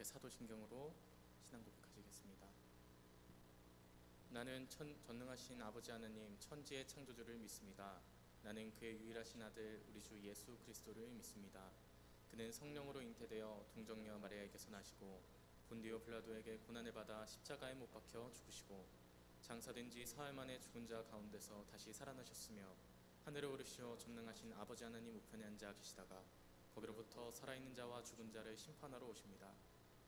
함께 사도신경으로 신앙 고백하시겠습니다. 나는 전능하신 아버지 하나님 천지의 창조주를 믿습니다. 나는 그의 유일하신 아들 우리 주 예수 그리스도를 믿습니다. 그는 성령으로 잉태되어 동정녀 마리아에게서 나시고 본디오 빌라도에게 고난을 받아 십자가에 못 박혀 죽으시고 장사된 지 사흘 만에 죽은 자 가운데서 다시 살아나셨으며 하늘에 오르시어 전능하신 아버지 하나님 우편에 앉아 계시다가 거기로부터 살아있는 자와 죽은 자를 심판하러 오십니다.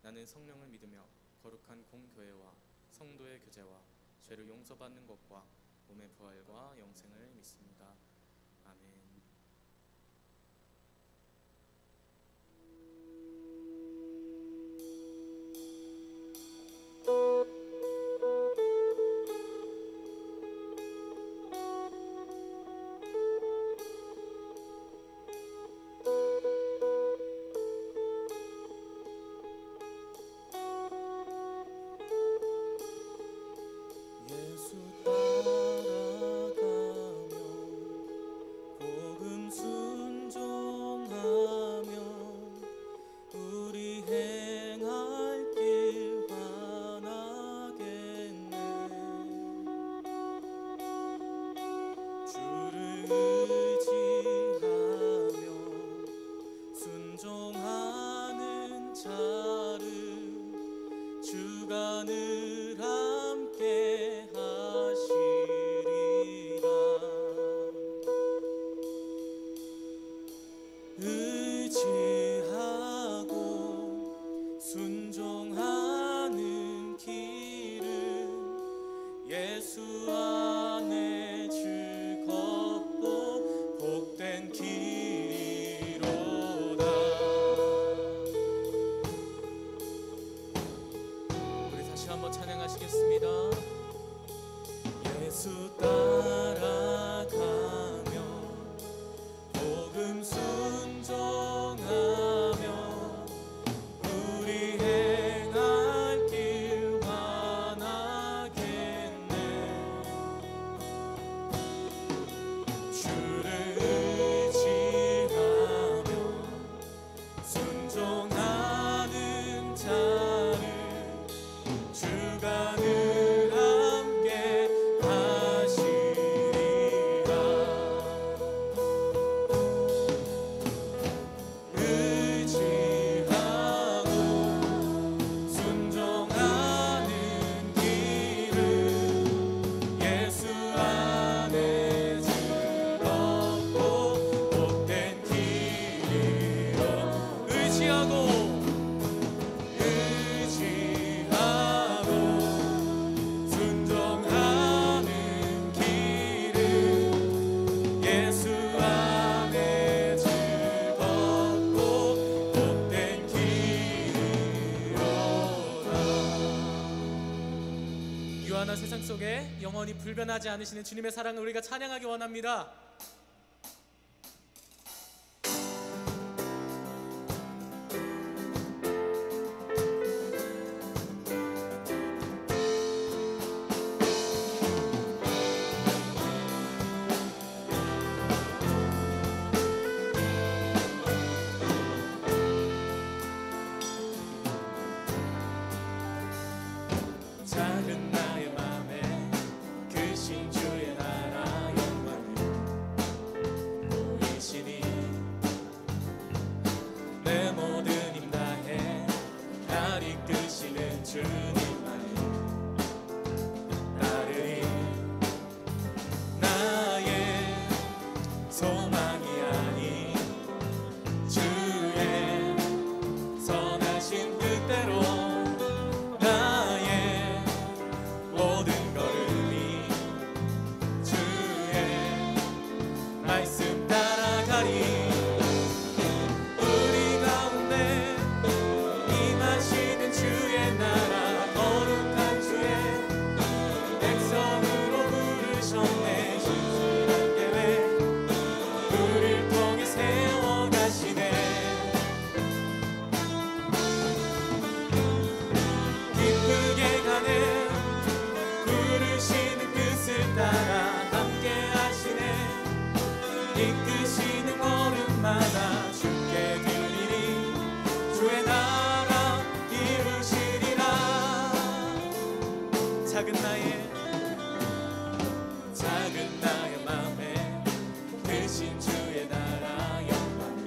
나는 성령을 믿으며 거룩한 공교회와 성도의 교제와 죄를 용서받는 것과 몸의 부활과 영생을 믿습니다. 아멘. 세상 속에 영원히 불변하지 않으시는 주님의 사랑을 우리가 찬양하기 원합니다. 작은 나의 맘에 크신 주의 나라 영광을 작은 나의 맘에 크신 주의 나라 영광이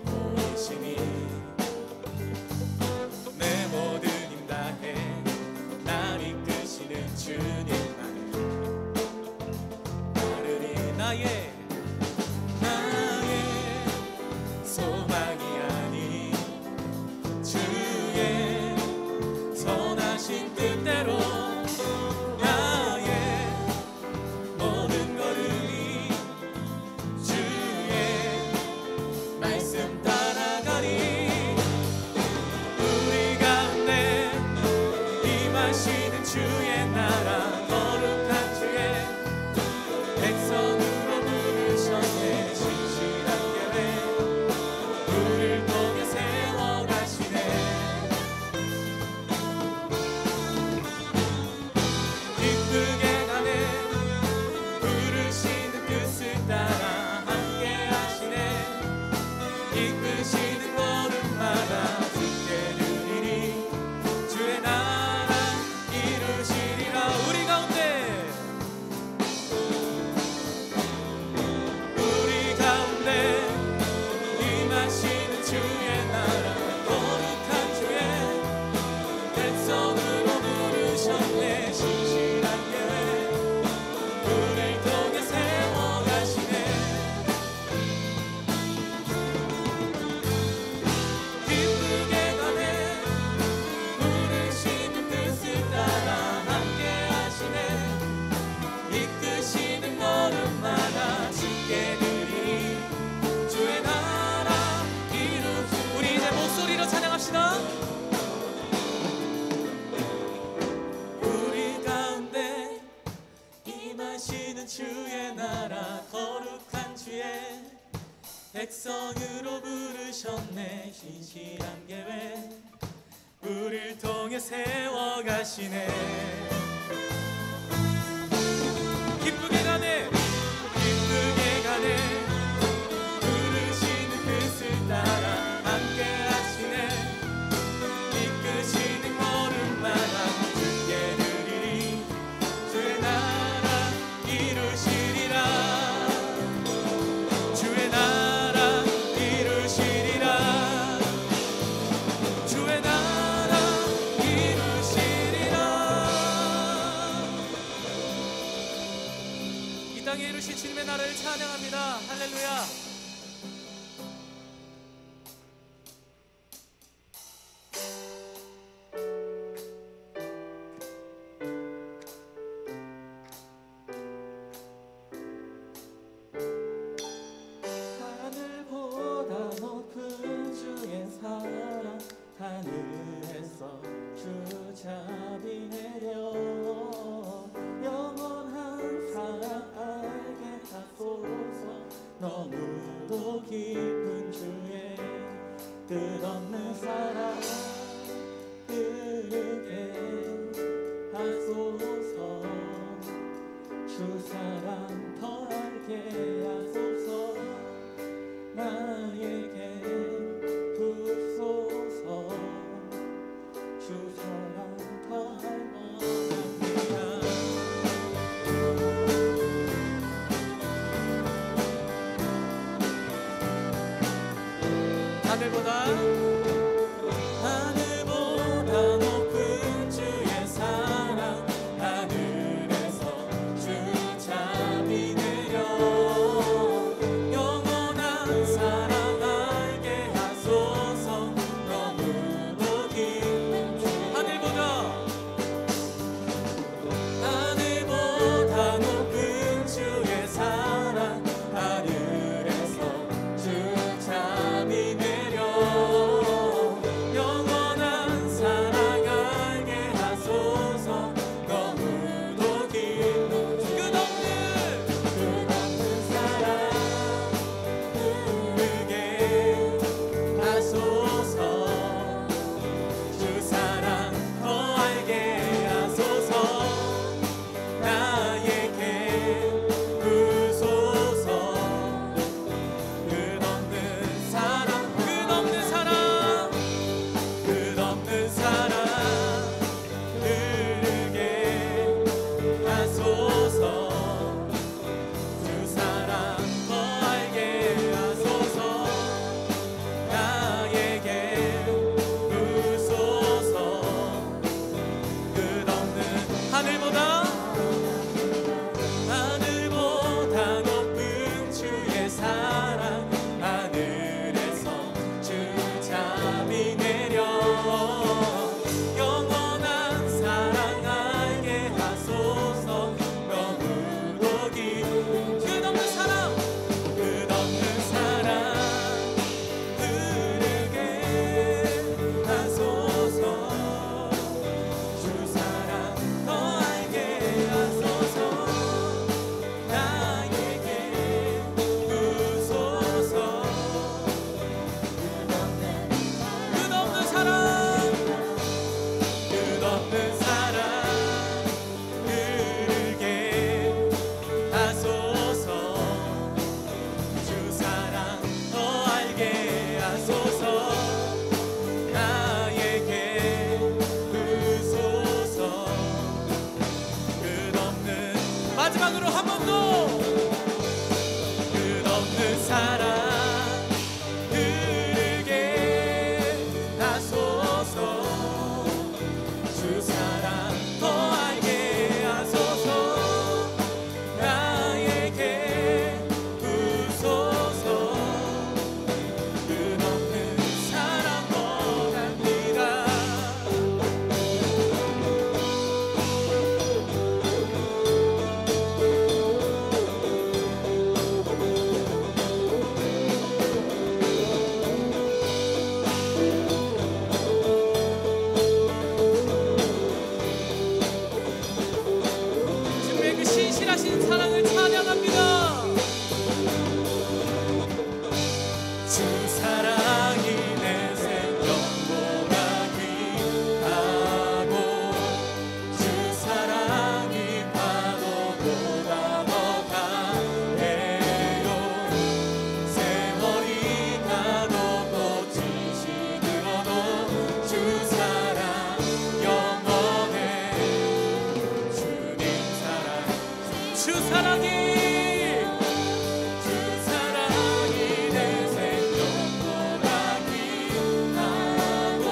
보이시니 내 모든 힘 다해 날 이끄시는 주님만을 따르리. 나의 소망이 아닌 주의 선하신 뜻대로 나의 모든 걸음이 주의 말씀 따라가리. 우리 가운데 임하시는 주의 나라 거룩한 주의 백성으로 부르셨네. 신실한 계획 우리를 통해 세워가시네. 기쁘게 가네 부르시는 뜻을 따라 함께 하시네. 이끄시는 걸음마다 주께 드리리. 주의 나라 이루시리라. 우리 가운데 임하시는 주의 나라 거룩한 주의 백성으로 부르셨네. 신실한 계획 우리를 통해 세워가시네. 기쁘게 가네 부르시는 뜻을 따라 함께 하시네. 이끄시는 걸음마다 주께 드리리. 주의 나라 이루시. 우리 이제 목소리로 찬양합시다. 우리 가운데 임하시는 주의 나라 거룩한 주의 백성으로 부르셨네. 신실한 계획 우리를 통해 세워가시네. 기쁘게 가네 기쁘게 가네 부르시는 뜻을 따라 함께 하시네. 이끄시는 걸음마다 주께 드리리. 주의 나라 이루시리라. 주의 나라 이루시리라. 주의 나라 이루시리라. 이 땅에 이루신 주님의 나라를 찬양합니다. 할렐루야. 하늘보다 높은 주의 사랑 하늘에서 주 자비 내려 영원한 사랑 알게 하소서. 너무 위하신 사랑을 찬양합니다. 주 사랑이 내 생명보다 귀하고 주 사랑이 파도보다 더 강해요. 세월이 가도 꽃이 시들어도 주 사랑 영원해. 주님 사랑 주 사랑이 내 생명보다 귀하고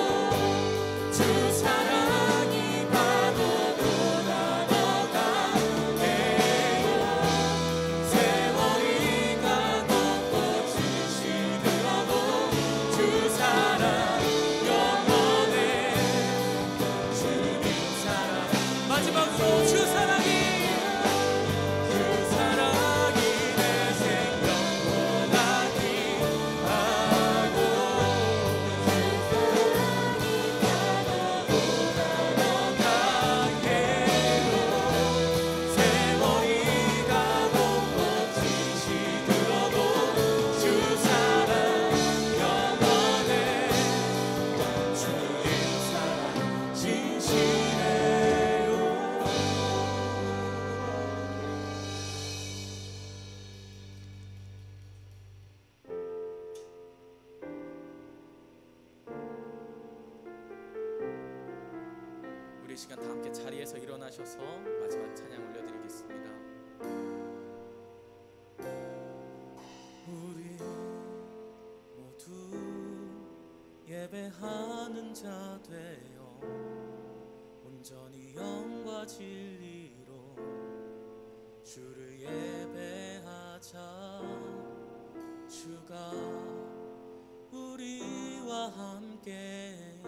주 사랑이 파도보다 더 강해요. 세월이 가도 꽃이 시들어도 주 사랑 영원해. 주님 사랑 마지막으로 주 사랑이 내 생명보다 귀하고 파도보다 더 강해요. 세월이 가도 꽃이 시들어도 주 사랑 영원해. 주님 사랑 진실해요. 우리 이 시간 다 함께 자리에서 일어나셔서 마지막 찬양 올려드리겠습니다. 우리 모두 예배하는 자 되어 온전히 영과 진리로 주를 예배하자. 주가 우리와 함께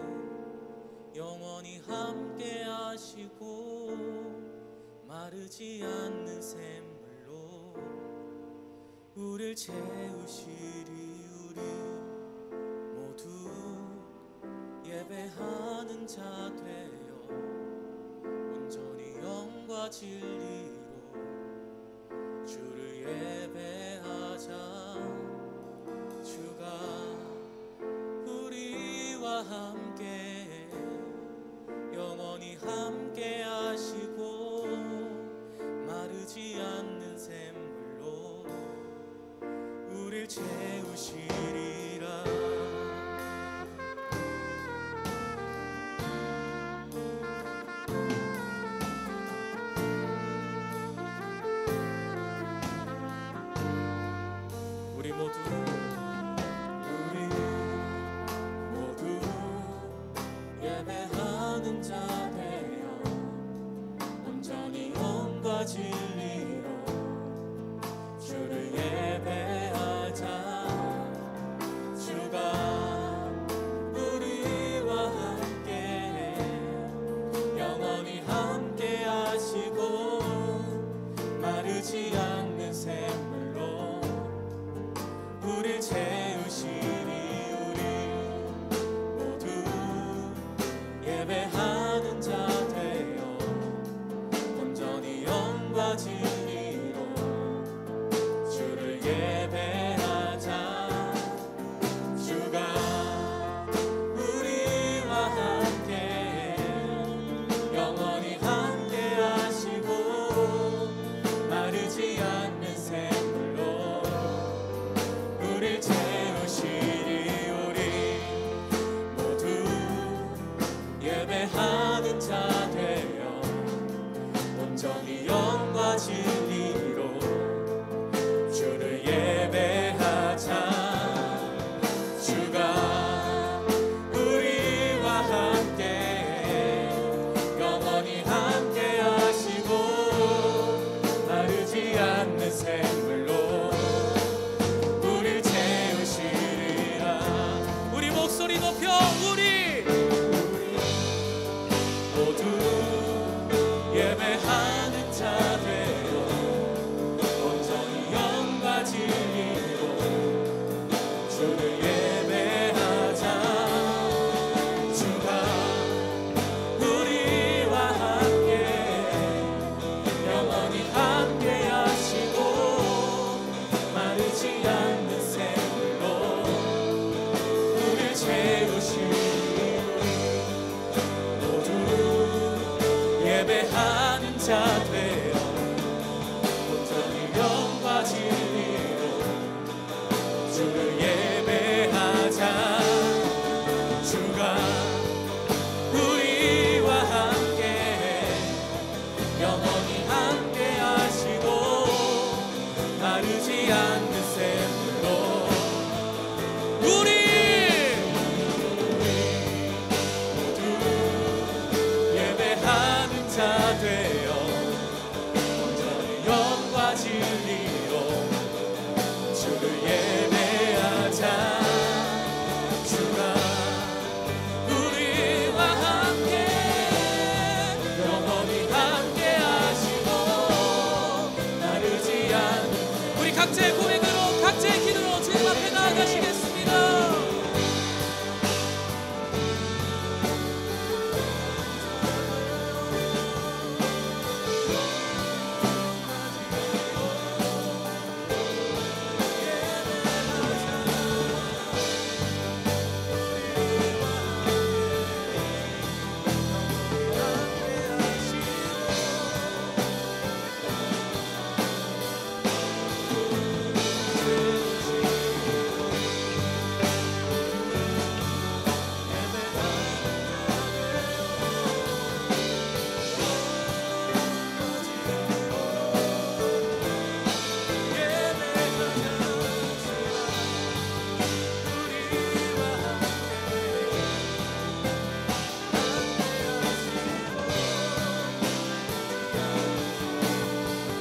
영원히 함께 하시고 마르지 않는 샘물로 우릴 채우시리. 우리 모두 예배하는 자 되어 온전히 영과 진리로 주를 예배하자. 주가 우리와 함께 영원히 함께 하시고 마르지 않는 샘물로 우릴 채우시리라. 우리 모두 예배하는 자 되어 온전히 영과 진리로 주를 예배하자. 주가 우리와 함께 영원히 함께 하시고 마르지 않는 샘물로 우릴 채우시리. 예배하는 자 되어 온전히 영과 진리로 주를 예배하자. 주가 우리와 함께 영원히 함께 하시고 마르지 않는 샘물로 우릴 채우시리. 예배하는 자 되어 온전히 영과 진리로 예배하는 자 되어 온전히 영과 진리로 주를 예배하자. 주가 우리와 함께 영원히 함께 하시고 마르지 않는 샘물로 우리 모두 예배하는 자 되어 온전히 영과 진리로 주를 예배하자. 주가 우리와 함께 영원히 함께 하시고 마르지 않는 우리 각자의 고백으로 각자의 기도로 주님 앞에 나아가시겠습니다.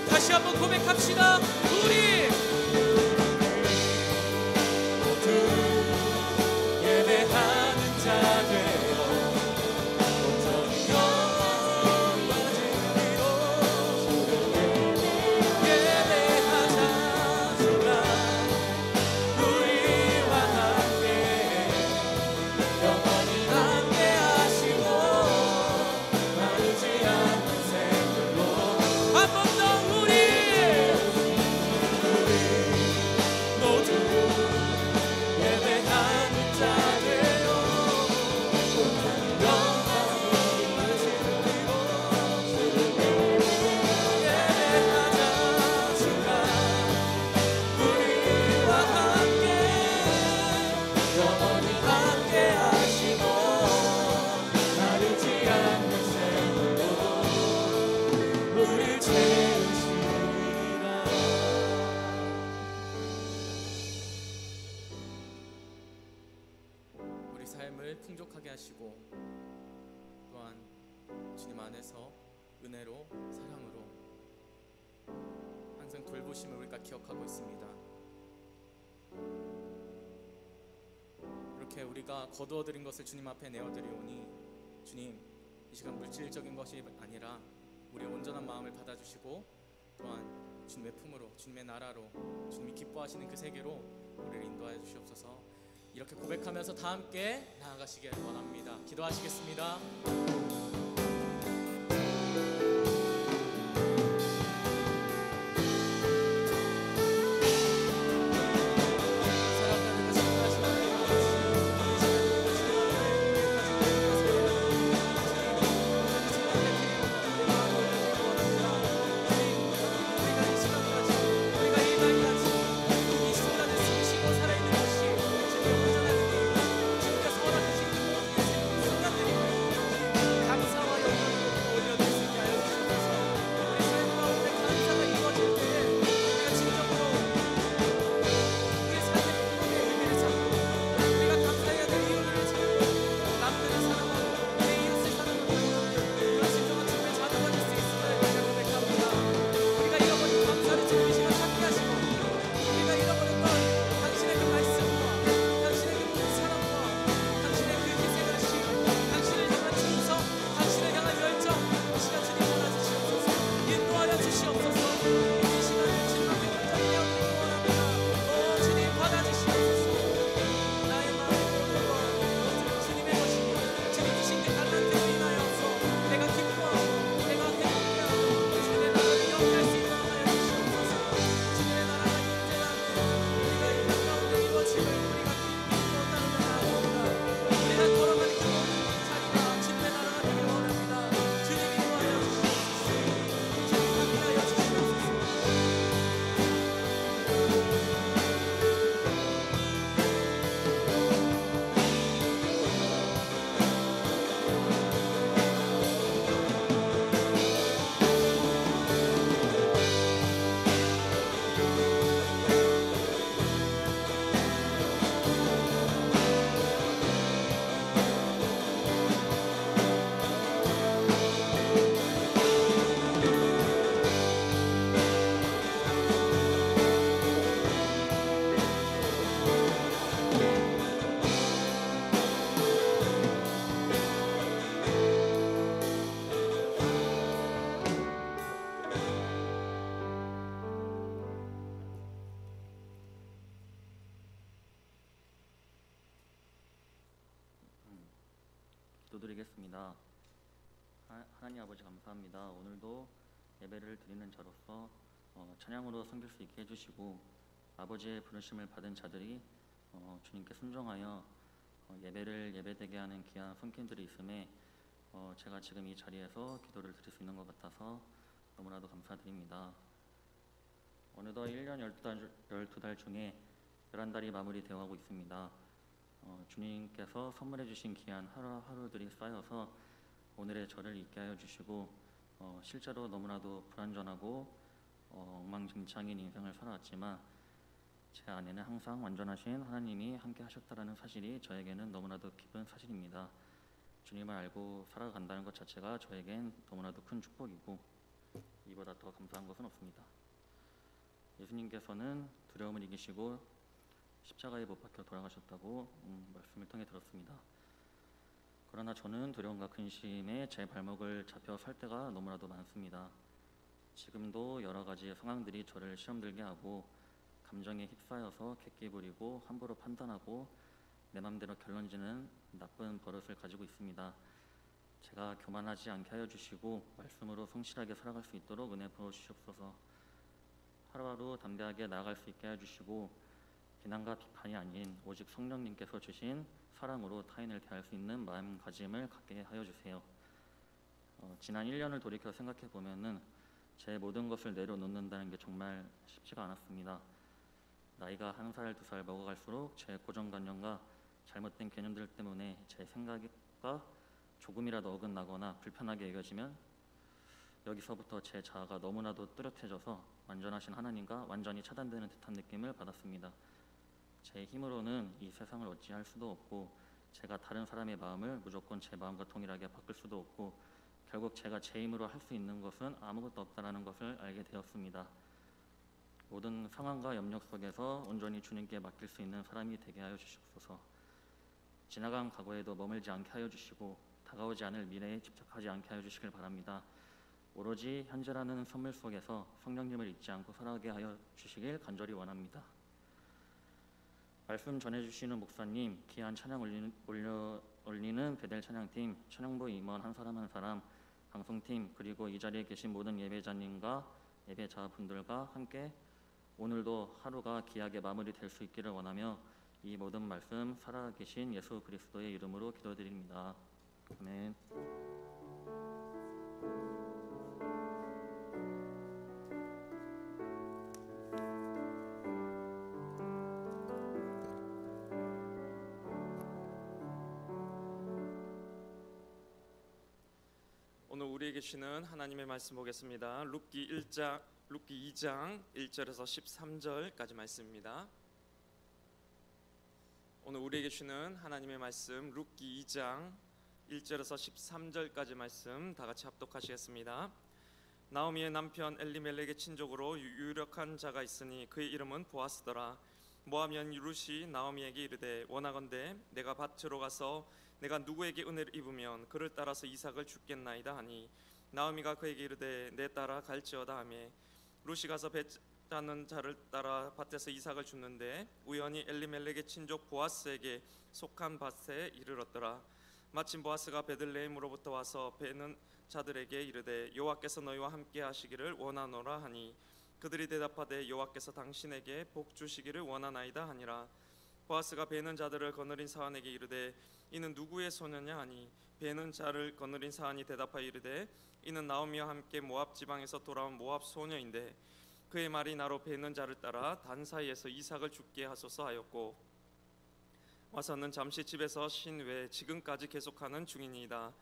다시 한번 고백합시다. 우리 모두 예배하는 자 되어 온전히 영과 진리로 예배하자. 주가 우리와 함께 영원히 함께 하시고 마르지 않는 샘물로 한 번 더 모두 예배하는 자 되어 영광을 진리로 예배하자. 주가 우리와 함께 영원히 함께 하시고 마르지 않는 샘물로 우리를 채우시리라. 삶을 풍족하게 하시고 또한 주님 안에서 은혜로 사랑으로 항상 돌보심을 우리가 기억하고 있습니다. 이렇게 우리가 거두어드린 것을 주님 앞에 내어드리오니 주님 이 시간 물질적인 것이 아니라 우리의 온전한 마음을 받아주시고 또한 주님의 품으로 주님의 나라로 주님이 기뻐하시는 그 세계로 우리를 인도하여 주시옵소서. 이렇게 고백하면서 다 함께 나아가시길 원합니다. 기도하시겠습니다. 기도드리겠습니다. 하나님 아버지 감사합니다. 오늘도 예배를 드리는 자로서 찬양으로 섬길 수 있게 해주시고 아버지의 부르심을 받은 자들이 주님께 순종하여 예배를 예배되게 하는 귀한 손길들이 있음에 제가 지금 이 자리에서 기도를 드릴 수 있는 것 같아서 너무나도 감사드립니다. 어느덧 1년 12달 중에 11달이 마무리되어가고 있습니다. 주님께서 선물해 주신 귀한 하루하루들이 쌓여서 오늘의 저를 있게 하여 주시고 실제로 너무나도 불완전하고 엉망진창인 인생을 살아왔지만 제 안에는 항상 완전하신 하나님이 함께 하셨다는 사실이 저에게는 너무나도 기쁜 사실입니다. 주님을 알고 살아간다는 것 자체가 저에겐 너무나도 큰 축복이고 이보다 더 감사한 것은 없습니다. 예수님께서는 두려움을 이기시고 십자가에 못 박혀 돌아가셨다고 말씀을 통해 들었습니다. 그러나 저는 두려움과 근심에 제 발목을 잡혀 설 때가 너무나도 많습니다. 지금도 여러 가지의 상황들이 저를 시험들게 하고 감정에 휩싸여서 객기 부리고 함부로 판단하고 내 맘대로 결론지는 나쁜 버릇을 가지고 있습니다. 제가 교만하지 않게 하여 주시고 말씀으로 성실하게 살아갈 수 있도록 은혜 부어 주시옵소서. 하루하루 담대하게 나아갈 수 있게 하여 주시고 비난과 비판이 아닌 오직 성령님께서 주신 사랑으로 타인을 대할 수 있는 마음가짐을 갖게 하여 주세요. 지난 1년을 돌이켜 생각해 보면은 제 모든 것을 내려놓는다는 게 정말 쉽지가 않았습니다. 나이가 1살, 2살 먹어갈수록 제 고정관념과 잘못된 개념들 때문에 제 생각과 조금이라도 어긋나거나 불편하게 여겨지면 여기서부터 제 자아가 너무나도 뚜렷해져서 완전하신 하나님과 완전히 차단되는 듯한 느낌을 받았습니다. 제 힘으로는 이 세상을 어찌할 수도 없고 제가 다른 사람의 마음을 무조건 제 마음과 동일하게 바꿀 수도 없고 결국 제가 제 힘으로 할 수 있는 것은 아무것도 없다는 것을 알게 되었습니다. 모든 상황과 염려 속에서 온전히 주님께 맡길 수 있는 사람이 되게 하여 주시옵소서. 지나간 과거에도 머물지 않게 하여 주시고 다가오지 않을 미래에 집착하지 않게 하여 주시길 바랍니다. 오로지 현재라는 선물 속에서 성령님을 잊지 않고 살아가게 하여 주시길 간절히 원합니다. 말씀 전해주시는 목사님, 귀한 찬양 올리는 베델 찬양팀, 찬양부 임원 한 사람 한 사람, 방송팀, 그리고 이 자리에 계신 모든 예배자님과 예배자분들과 함께 오늘도 하루가 귀하게 마무리될 수 있기를 원하며 이 모든 말씀 살아계신 예수 그리스도의 이름으로 기도드립니다. 아멘. 오늘 우리에게 주시는 하나님의 말씀 보겠습니다. 룻기 2장 1절에서 13절까지 말씀입니다. 오늘 우리에게 주시는 하나님의 말씀 룻기 2장 1절에서 13절까지 말씀 다 같이 합독하시겠습니다. 나오미의 남편 엘리멜렉의 친족으로 유력한 자가 있으니 그의 이름은 보아스더라. 모하면 룻이 나오미에게 이르되 원하건대 내가 밭으로 가서 내가 누구에게 은혜를 입으면 그를 따라서 이삭을 주겠나이다 하니 나오미가 그에게 이르되 내 따라 갈지어다 하매 룻이 가서 배 짜는 자를 따라 밭에서 이삭을 줍는데 우연히 엘리멜렉의 친족 보아스에게 속한 밭에 이르렀더라. 마침 보아스가 베들레헴으로부터 와서 베는 자들에게 이르되 여호와께서 너희와 함께 하시기를 원하노라 하니 그들이 대답하되 여호와께서 당신에게 복 주시기를 원하나이다 하니라. 보아스가 베는 자들을 거느린 사환에게 이르되 이는 누구의 소녀냐 하니 베는 자를 거느린 사환이 대답하여 이르되 이는 나오미와 함께 모압 지방에서 돌아온 모압 소녀인데 그의 말이 나로 베는 자를 따라 단 사이에서 이삭을 죽게 하소서 하였고 와서는 잠시 집에서 쉰 외에 지금까지 계속하는 중이니이다.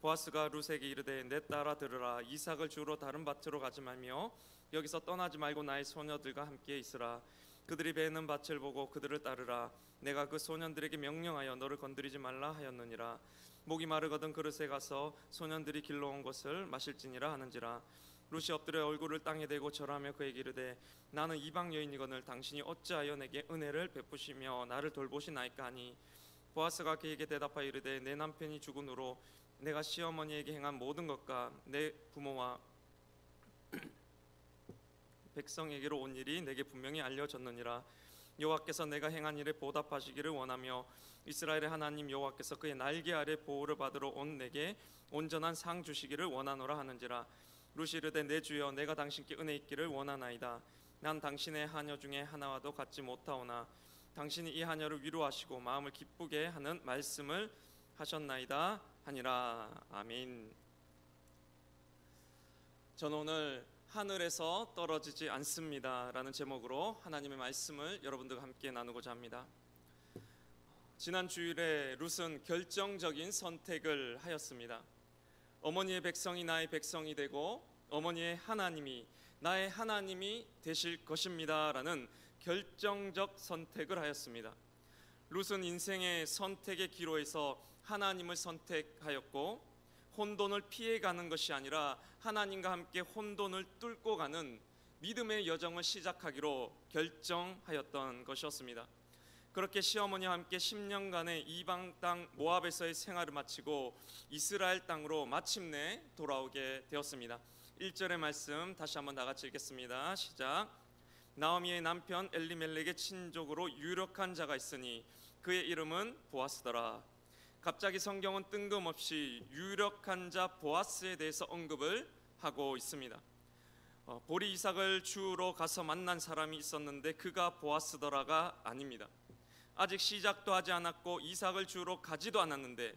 보아스가 룻에게 이르되 내 딸아 들으라. 이삭을 주러 다른 밭으로 가지 말며 여기서 떠나지 말고 나의 소녀들과 함께 있으라. 그들이 베는 밭을 보고 그들을 따르라. 내가 그 소년들에게 명령하여 너를 건드리지 말라 하였느니라. 목이 마르거든 그릇에 가서 소년들이 길러온 것을 마실지니라 하는지라. 룻이 엎드려 얼굴을 땅에 대고 절하며 그에게 이르되 나는 이방 여인이거늘 당신이 어찌하여 내게 은혜를 베푸시며 나를 돌보시나이까 하니 보아스가 그에게 대답하여 이르되 내 남편이 죽은 후로 내가 시어머니에게 행한 모든 것과 내 부모와 백성에게로 온 일이 내게 분명히 알려졌느니라. 여호와께서 내가 행한 일에 보답하시기를 원하며 이스라엘의 하나님 여호와께서 그의 날개 아래 보호를 받으러 온 내게 온전한 상 주시기를 원하노라 하는지라. 룻이 이르되 내 주여 내가 당신께 은혜 있기를 원하나이다. 난 당신의 하녀 중에 하나와도 같지 못하오나 당신이 이 하녀를 위로하시고 마음을 기쁘게 하는 말씀을 하셨나이다 하니라. 아멘. 저는 오늘 하늘에서 떨어지지 않습니다 라는 제목으로 하나님의 말씀을 여러분들과 함께 나누고자 합니다. 지난 주일에 룻은 결정적인 선택을 하였습니다. 어머니의 백성이 나의 백성이 되고 어머니의 하나님이 나의 하나님이 되실 것입니다 라는 결정적 선택을 하였습니다. 룻은 인생의 선택의 기로에서 하나님을 선택하였고 혼돈을 피해가는 것이 아니라 하나님과 함께 혼돈을 뚫고 가는 믿음의 여정을 시작하기로 결정하였던 것이었습니다. 그렇게 시어머니와 함께 10년간의 이방 땅 모압에서의 생활을 마치고 이스라엘 땅으로 마침내 돌아오게 되었습니다. 1절의 말씀 다시 한번 다 같이 읽겠습니다. 시작. 나오미의 남편 엘리멜렉의 친족으로 유력한 자가 있으니 그의 이름은 보아스더라. 갑자기 성경은 뜬금없이 유력한 자 보아스에 대해서 언급을 하고 있습니다. 보리 이삭을 주우러 가서 만난 사람이 있었는데 그가 보아스더라가 아닙니다. 아직 시작도 하지 않았고 이삭을 주우러 가지도 않았는데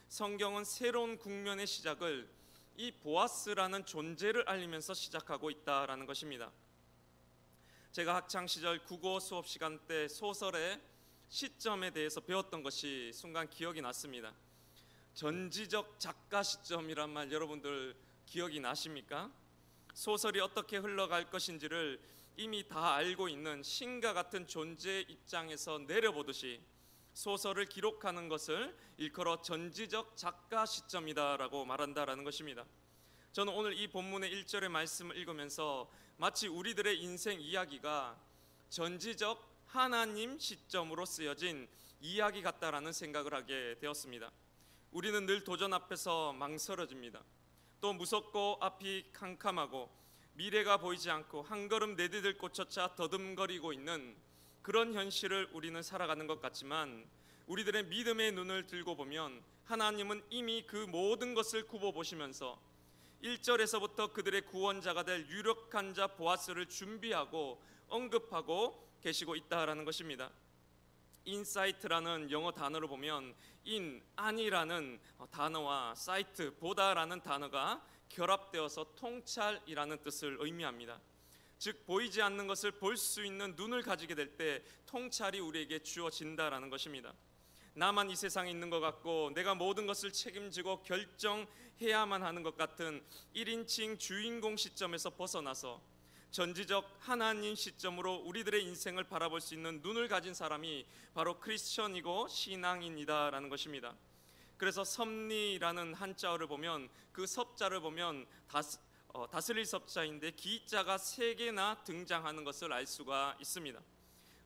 성경은 새로운 국면의 시작을 이 보아스라는 존재를 알리면서 시작하고 있다라는 것입니다. 제가 학창시절 국어 수업 시간 때 소설의 시점에 대해서 배웠던 것이 순간 기억이 났습니다. 전지적 작가 시점이란 말 여러분들 기억이 나십니까? 소설이 어떻게 흘러갈 것인지를 이미 다 알고 있는 신과 같은 존재의 입장에서 내려보듯이 소설을 기록하는 것을 일컬어 전지적 작가 시점이다라고 말한다라는 것입니다. 저는 오늘 이 본문의 1절의 말씀을 읽으면서 마치 우리들의 인생 이야기가 전지적 하나님 시점으로 쓰여진 이야기 같다라는 생각을 하게 되었습니다. 우리는 늘 도전 앞에서 망설여집니다. 또 무섭고 앞이 캄캄하고 미래가 보이지 않고 한 걸음 내디딜 곳조차 더듬거리고 있는 그런 현실을 우리는 살아가는 것 같지만 우리들의 믿음의 눈을 들고 보면 하나님은 이미 그 모든 것을 굽어보시면서 1절에서부터 그들의 구원자가 될 유력한 자 보아스를 준비하고 언급하고 계시고 있다라는 것입니다. 인사이트라는 영어 단어를 보면 아니라는 단어와 사이트, 보다라는 단어가 결합되어서 통찰이라는 뜻을 의미합니다. 즉 보이지 않는 것을 볼 수 있는 눈을 가지게 될 때 통찰이 우리에게 주어진다라는 것입니다. 나만 이 세상에 있는 것 같고 내가 모든 것을 책임지고 결정해야만 하는 것 같은 1인칭 주인공 시점에서 벗어나서 전지적 하나님 시점으로 우리들의 인생을 바라볼 수 있는 눈을 가진 사람이 바로 크리스천이고 신앙인이다라는 것입니다. 그래서 섭리라는 한자어를 보면 그 섭자를 보면 다스릴 섭자인데 기자가 3개나 등장하는 것을 알 수가 있습니다.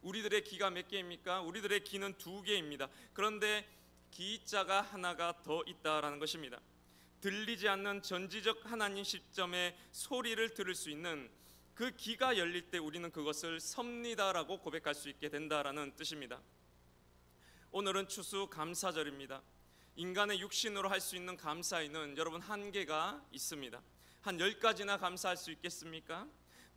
우리들의 기가 몇 개입니까? 우리들의 기는 2개입니다. 그런데 기자가 하나가 더 있다라는 것입니다. 들리지 않는 전지적 하나님 시점의 소리를 들을 수 있는 그 귀가 열릴 때 우리는 그것을 섭리다라고 고백할 수 있게 된다라는 뜻입니다. 오늘은 추수감사절입니다. 인간의 육신으로 할 수 있는 감사에는 여러분 한계가 있습니다. 한 10가지나 감사할 수 있겠습니까?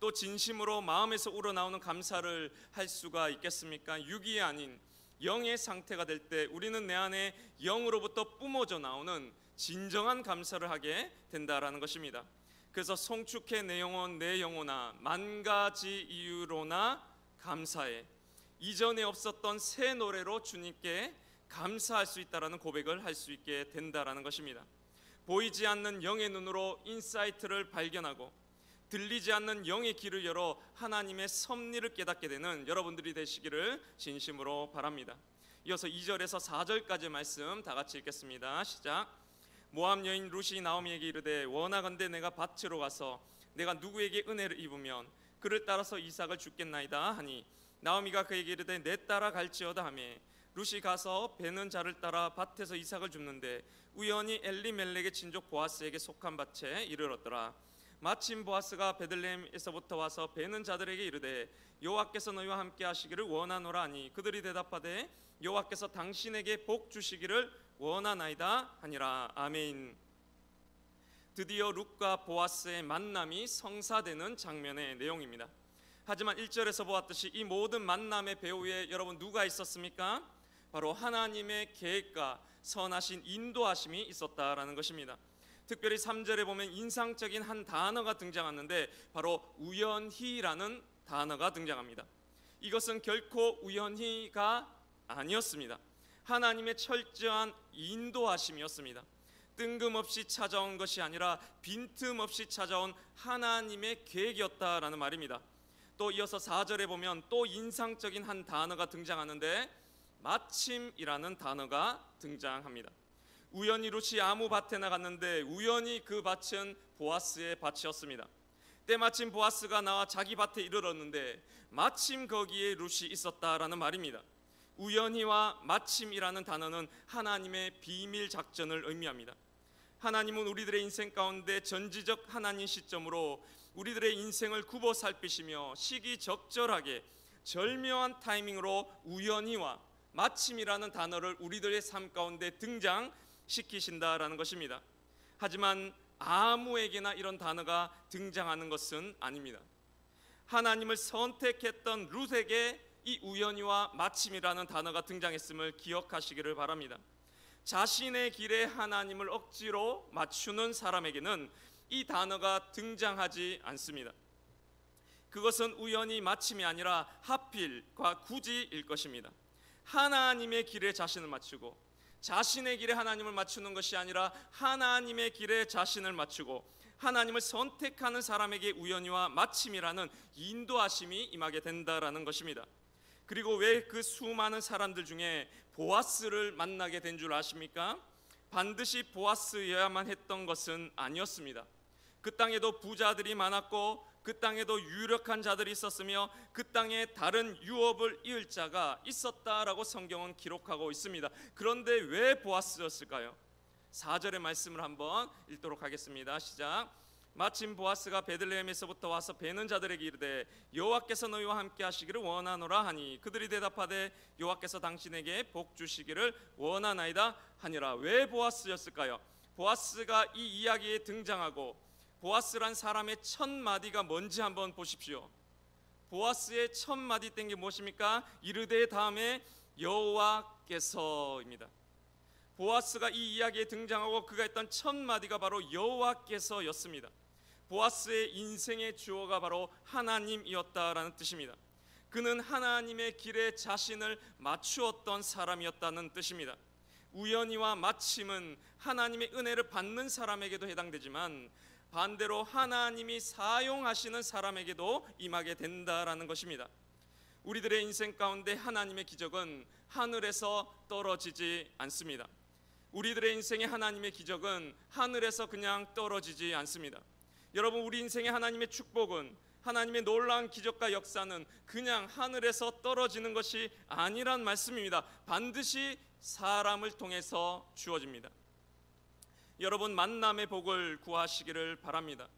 또 진심으로 마음에서 우러나오는 감사를 할 수가 있겠습니까? 육이 아닌 영의 상태가 될 때 우리는 내 안에 영으로부터 뿜어져 나오는 진정한 감사를 하게 된다라는 것입니다. 그래서 송축해 내 영혼 내 영혼아 만 가지 이유로나 감사해, 이전에 없었던 새 노래로 주님께 감사할 수 있다라는 고백을 할 수 있게 된다라는 것입니다. 보이지 않는 영의 눈으로 인사이트를 발견하고 들리지 않는 영의 귀를 열어 하나님의 섭리를 깨닫게 되는 여러분들이 되시기를 진심으로 바랍니다. 이어서 2절에서 4절까지 말씀 다 같이 읽겠습니다. 시작. 모압 여인 룻이 나오미에게 이르되 원하건대 내가 밭으로 가서 내가 누구에게 은혜를 입으면 그를 따라서 이삭을 주겠나이다 하니 나오미가 그에게 이르되 내 따라 갈지어다 하며 룻이 가서 베는 자를 따라 밭에서 이삭을 줍는데 우연히 엘리멜렉의 친족 보아스에게 속한 밭에 이르렀더라. 마침 보아스가 베들레헴에서부터 와서 베는 자들에게 이르되 여호와께서 너희와 함께 하시기를 원하노라 하니 그들이 대답하되 여호와께서 당신에게 복 주시기를 원하나이다 하니라. 아멘. 드디어 룻과 보아스의 만남이 성사되는 장면의 내용입니다. 하지만 1절에서 보았듯이 이 모든 만남의 배후에 여러분 누가 있었습니까? 바로 하나님의 계획과 선하신 인도하심이 있었다라는 것입니다. 특별히 3절에 보면 인상적인 한 단어가 등장하는데 바로 우연히라는 단어가 등장합니다. 이것은 결코 우연히가 아니었습니다. 하나님의 철저한 인도하심이었습니다. 뜬금없이 찾아온 것이 아니라 빈틈없이 찾아온 하나님의 계획이었다라는 말입니다. 또 이어서 4절에 보면 또 인상적인 한 단어가 등장하는데 마침이라는 단어가 등장합니다. 우연히 룻이 아무 밭에 나갔는데 우연히 그 밭은 보아스의 밭이었습니다. 때마침 보아스가 나와 자기 밭에 이르렀는데 마침 거기에 룻이 있었다라는 말입니다. 우연히와 마침이라는 단어는 하나님의 비밀 작전을 의미합니다. 하나님은 우리들의 인생 가운데 전지적 하나님 시점으로 우리들의 인생을 굽어 살피시며 시기적절하게 절묘한 타이밍으로 우연히와 마침이라는 단어를 우리들의 삶 가운데 등장시키신다라는 것입니다. 하지만 아무에게나 이런 단어가 등장하는 것은 아닙니다. 하나님을 선택했던 룻에게 이 우연히와 마침이라는 단어가 등장했음을 기억하시기를 바랍니다. 자신의 길에 하나님을 억지로 맞추는 사람에게는 이 단어가 등장하지 않습니다. 그것은 우연히 마침이 아니라 하필과 굳이일 것입니다. 하나님의 길에 자신을 맞추고 자신의 길에 하나님을 맞추는 것이 아니라 하나님의 길에 자신을 맞추고 하나님을 선택하는 사람에게 우연히와 마침이라는 인도하심이 임하게 된다라는 것입니다. 그리고 왜 그 수많은 사람들 중에 보아스를 만나게 된 줄 아십니까? 반드시 보아스여야만 했던 것은 아니었습니다. 그 땅에도 부자들이 많았고 그 땅에도 유력한 자들이 있었으며 그 땅에 다른 유업을 이을 자가 있었다라고 성경은 기록하고 있습니다. 그런데 왜 보아스였을까요? 4절의 말씀을 한번 읽도록 하겠습니다. 시작. 마침 보아스가 베들레헴에서부터 와서 베는 자들에게 이르되 여호와께서 너희와 함께 하시기를 원하노라 하니 그들이 대답하되 여호와께서 당신에게 복 주시기를 원하나이다 하니라. 왜 보아스였을까요? 보아스가 이 이야기에 등장하고 보아스란 사람의 첫 마디가 뭔지 한번 보십시오. 보아스의 첫 마디 된 게 무엇입니까? 이르되 다음에 여호와께서입니다. 보아스가 이 이야기에 등장하고 그가 했던 첫 마디가 바로 여호와께서였습니다. 보아스의 인생의 주어가 바로 하나님이었다라는 뜻입니다. 그는 하나님의 길에 자신을 맞추었던 사람이었다는 뜻입니다. 우연히와 마침은 하나님의 은혜를 받는 사람에게도 해당되지만 반대로 하나님이 사용하시는 사람에게도 임하게 된다라는 것입니다. 우리들의 인생 가운데 하나님의 기적은 하늘에서 떨어지지 않습니다. 우리들의 인생의 하나님의 기적은 하늘에서 그냥 떨어지지 않습니다. 여러분, 우리 인생의 하나님의 축복은, 하나님의 놀라운 기적과 역사는 그냥 하늘에서 떨어지는 것이 아니란 말씀입니다. 반드시 사람을 통해서 주어집니다. 여러분, 만남의 복을 구하시기를 바랍니다.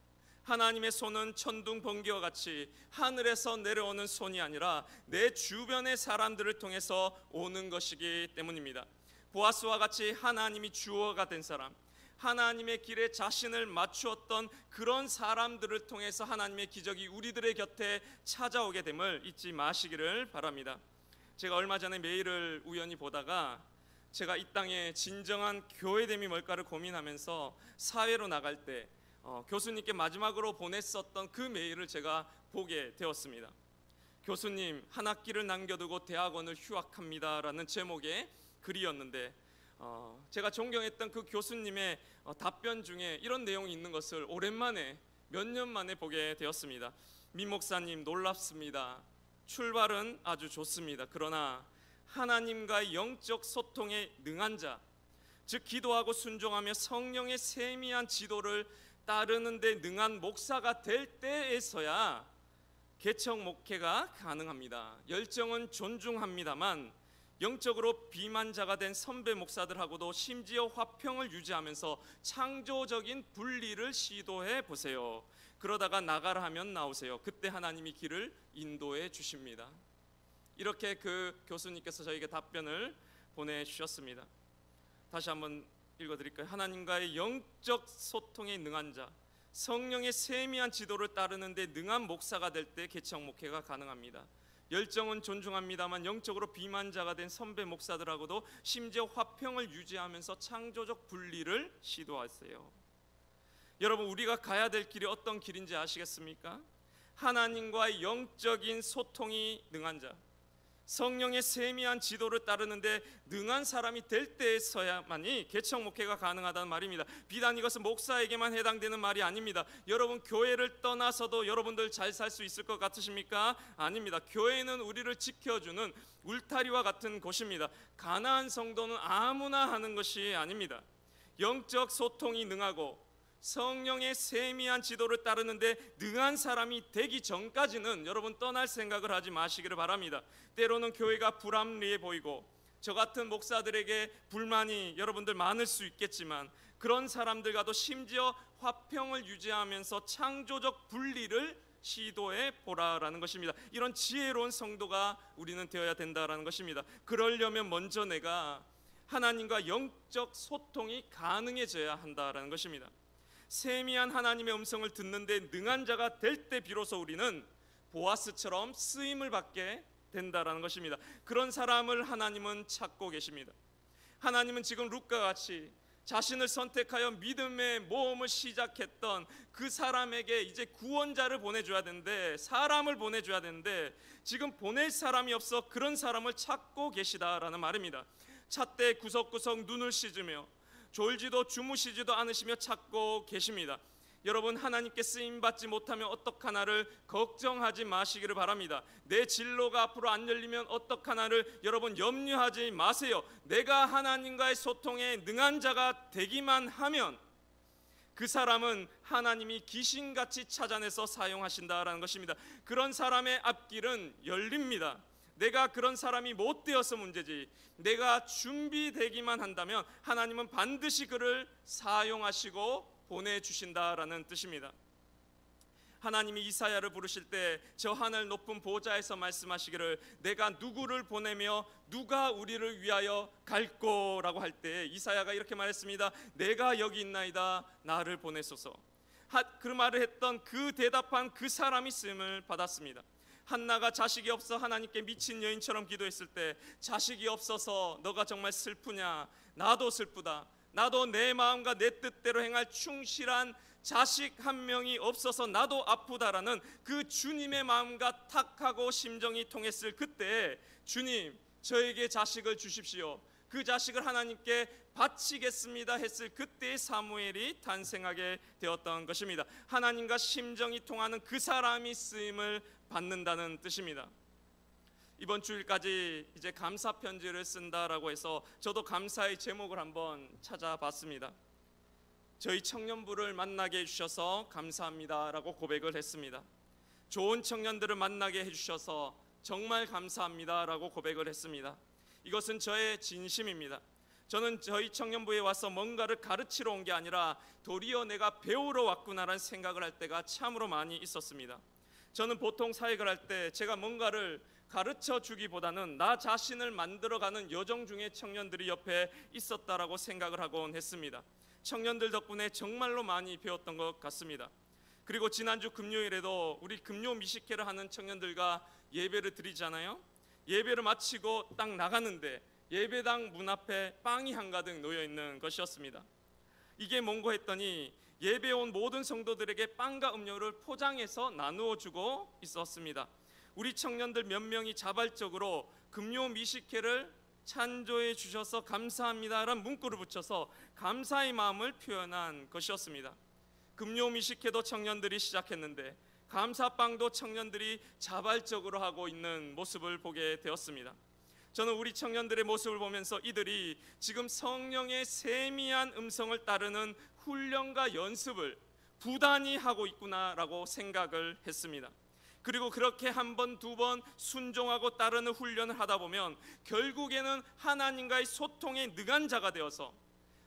하나님의 손은 천둥 번개와 같이 하늘에서 내려오는 손이 아니라 내 주변의 사람들을 통해서 오는 것이기 때문입니다. 보아스와 같이 하나님이 주어가 된 사람, 하나님의 길에 자신을 맞추었던 그런 사람들을 통해서 하나님의 기적이 우리들의 곁에 찾아오게 됨을 잊지 마시기를 바랍니다. 제가 얼마 전에 메일을 우연히 보다가 제가 이 땅에 진정한 교회됨이 뭘까를 고민하면서 사회로 나갈 때 교수님께 마지막으로 보냈었던 그 메일을 제가 보게 되었습니다. 교수님, 한 학기를 남겨두고 대학원을 휴학합니다 라는 제목의 글이었는데 제가 존경했던 그 교수님의 답변 중에 이런 내용이 있는 것을 오랜만에 몇 년 만에 보게 되었습니다. 민 목사님, 놀랍습니다. 출발은 아주 좋습니다. 그러나 하나님과의 영적 소통에 능한 자, 즉 기도하고 순종하며 성령의 세미한 지도를 따르는 데 능한 목사가 될 때에서야 개척 목회가 가능합니다. 열정은 존중합니다만 영적으로 비만자가 된 선배 목사들하고도 심지어 화평을 유지하면서 창조적인 분리를 시도해 보세요. 그러다가 나가라 하면 나오세요. 그때 하나님이 길을 인도해 주십니다. 이렇게 그 교수님께서 저에게 답변을 보내주셨습니다. 다시 한번 읽어드릴까요? 하나님과의 영적 소통에 능한 자, 성령의 세미한 지도를 따르는데 능한 목사가 될 때 개척 목회가 가능합니다. 열정은 존중합니다만 영적으로 비만자가 된 선배 목사들하고도 심지어 화평을 유지하면서 창조적 분리를 시도하세요. 여러분, 우리가 가야 될 길이 어떤 길인지 아시겠습니까? 하나님과의 영적인 소통이 능한 자, 성령의 세미한 지도를 따르는데 능한 사람이 될 때에서야만이 개척 목회가 가능하다는 말입니다. 비단 이것은 목사에게만 해당되는 말이 아닙니다. 여러분, 교회를 떠나서도 여러분들 잘 살 수 있을 것 같으십니까? 아닙니다. 교회는 우리를 지켜주는 울타리와 같은 곳입니다. 가난한 성도는 아무나 하는 것이 아닙니다. 영적 소통이 능하고 성령의 세미한 지도를 따르는데 능한 사람이 되기 전까지는 여러분 떠날 생각을 하지 마시기를 바랍니다. 때로는 교회가 불합리해 보이고 저 같은 목사들에게 불만이 여러분들 많을 수 있겠지만 그런 사람들과도 심지어 화평을 유지하면서 창조적 분리를 시도해 보라라는 것입니다. 이런 지혜로운 성도가 우리는 되어야 된다라는 것입니다. 그러려면 먼저 내가 하나님과 영적 소통이 가능해져야 한다라는 것입니다. 세미한 하나님의 음성을 듣는데 능한 자가 될 때 비로소 우리는 보아스처럼 쓰임을 받게 된다라는 것입니다. 그런 사람을 하나님은 찾고 계십니다. 하나님은 지금 룻과 같이 자신을 선택하여 믿음의 모험을 시작했던 그 사람에게 이제 구원자를 보내줘야 되는데, 사람을 보내줘야 되는데 지금 보낼 사람이 없어 그런 사람을 찾고 계시다라는 말입니다. 찻대 구석구석 눈을 씻으며 졸지도 주무시지도 않으시며 찾고 계십니다. 여러분, 하나님께 쓰임받지 못하면 어떡하나를 걱정하지 마시기를 바랍니다. 내 진로가 앞으로 안 열리면 어떡하나를 여러분 염려하지 마세요. 내가 하나님과의 소통에 능한 자가 되기만 하면 그 사람은 하나님이 귀신같이 찾아내서 사용하신다라는 것입니다. 그런 사람의 앞길은 열립니다. 내가 그런 사람이 못 되어서 문제지, 내가 준비되기만 한다면 하나님은 반드시 그를 사용하시고 보내주신다라는 뜻입니다. 하나님이 이사야를 부르실 때 저 하늘 높은 보좌에서 말씀하시기를 내가 누구를 보내며 누가 우리를 위하여 갈꼬라고 할 때 이사야가 이렇게 말했습니다. 내가 여기 있나이다, 나를 보내소서. 그 말을 했던 그 대답한 그 사람이 쓰임을 받았습니다. 한나가 자식이 없어 하나님께 미친 여인처럼 기도했을 때 자식이 없어서 너가 정말 슬프냐? 나도 슬프다. 나도 내 마음과 내 뜻대로 행할 충실한 자식 한 명이 없어서 나도 아프다라는 그 주님의 마음과 탁하고 심정이 통했을 그때 주님, 저에게 자식을 주십시오. 그 자식을 하나님께 바치겠습니다 했을 그때의 사무엘이 탄생하게 되었던 것입니다. 하나님과 심정이 통하는 그 사람이 쓰임을 받는다는 뜻입니다. 이번 주일까지 이제 감사 편지를 쓴다라고 해서 저도 감사의 제목을 한번 찾아봤습니다. 저희 청년부를 만나게 해주셔서 감사합니다라고 고백을 했습니다. 좋은 청년들을 만나게 해주셔서 정말 감사합니다라고 고백을 했습니다. 이것은 저의 진심입니다. 저는 저희 청년부에 와서 뭔가를 가르치러 온 게 아니라 도리어 내가 배우러 왔구나라는 생각을 할 때가 참으로 많이 있었습니다. 저는 보통 사역을 할 때 제가 뭔가를 가르쳐 주기보다는 나 자신을 만들어가는 여정 중에 청년들이 옆에 있었다라고 생각을 하곤 했습니다. 청년들 덕분에 정말로 많이 배웠던 것 같습니다. 그리고 지난주 금요일에도 우리 금요 미식회를 하는 청년들과 예배를 드리잖아요. 예배를 마치고 딱 나가는데 예배당 문 앞에 빵이 한가득 놓여 있는 것이었습니다. 이게 뭔고 했더니 예배에 온 모든 성도들에게 빵과 음료를 포장해서 나누어 주고 있었습니다. 우리 청년들 몇 명이 자발적으로 금요 미식회를 찬조해 주셔서 감사합니다라는 문구를 붙여서 감사의 마음을 표현한 것이었습니다. 금요 미식회도 청년들이 시작했는데 감사빵도 청년들이 자발적으로 하고 있는 모습을 보게 되었습니다. 저는 우리 청년들의 모습을 보면서 이들이 지금 성령의 세미한 음성을 따르는 훈련과 연습을 부단히 하고 있구나라고 생각을 했습니다. 그리고 그렇게 한 번, 두 번 순종하고 따르는 훈련을 하다 보면 결국에는 하나님과의 소통에 능한 자가 되어서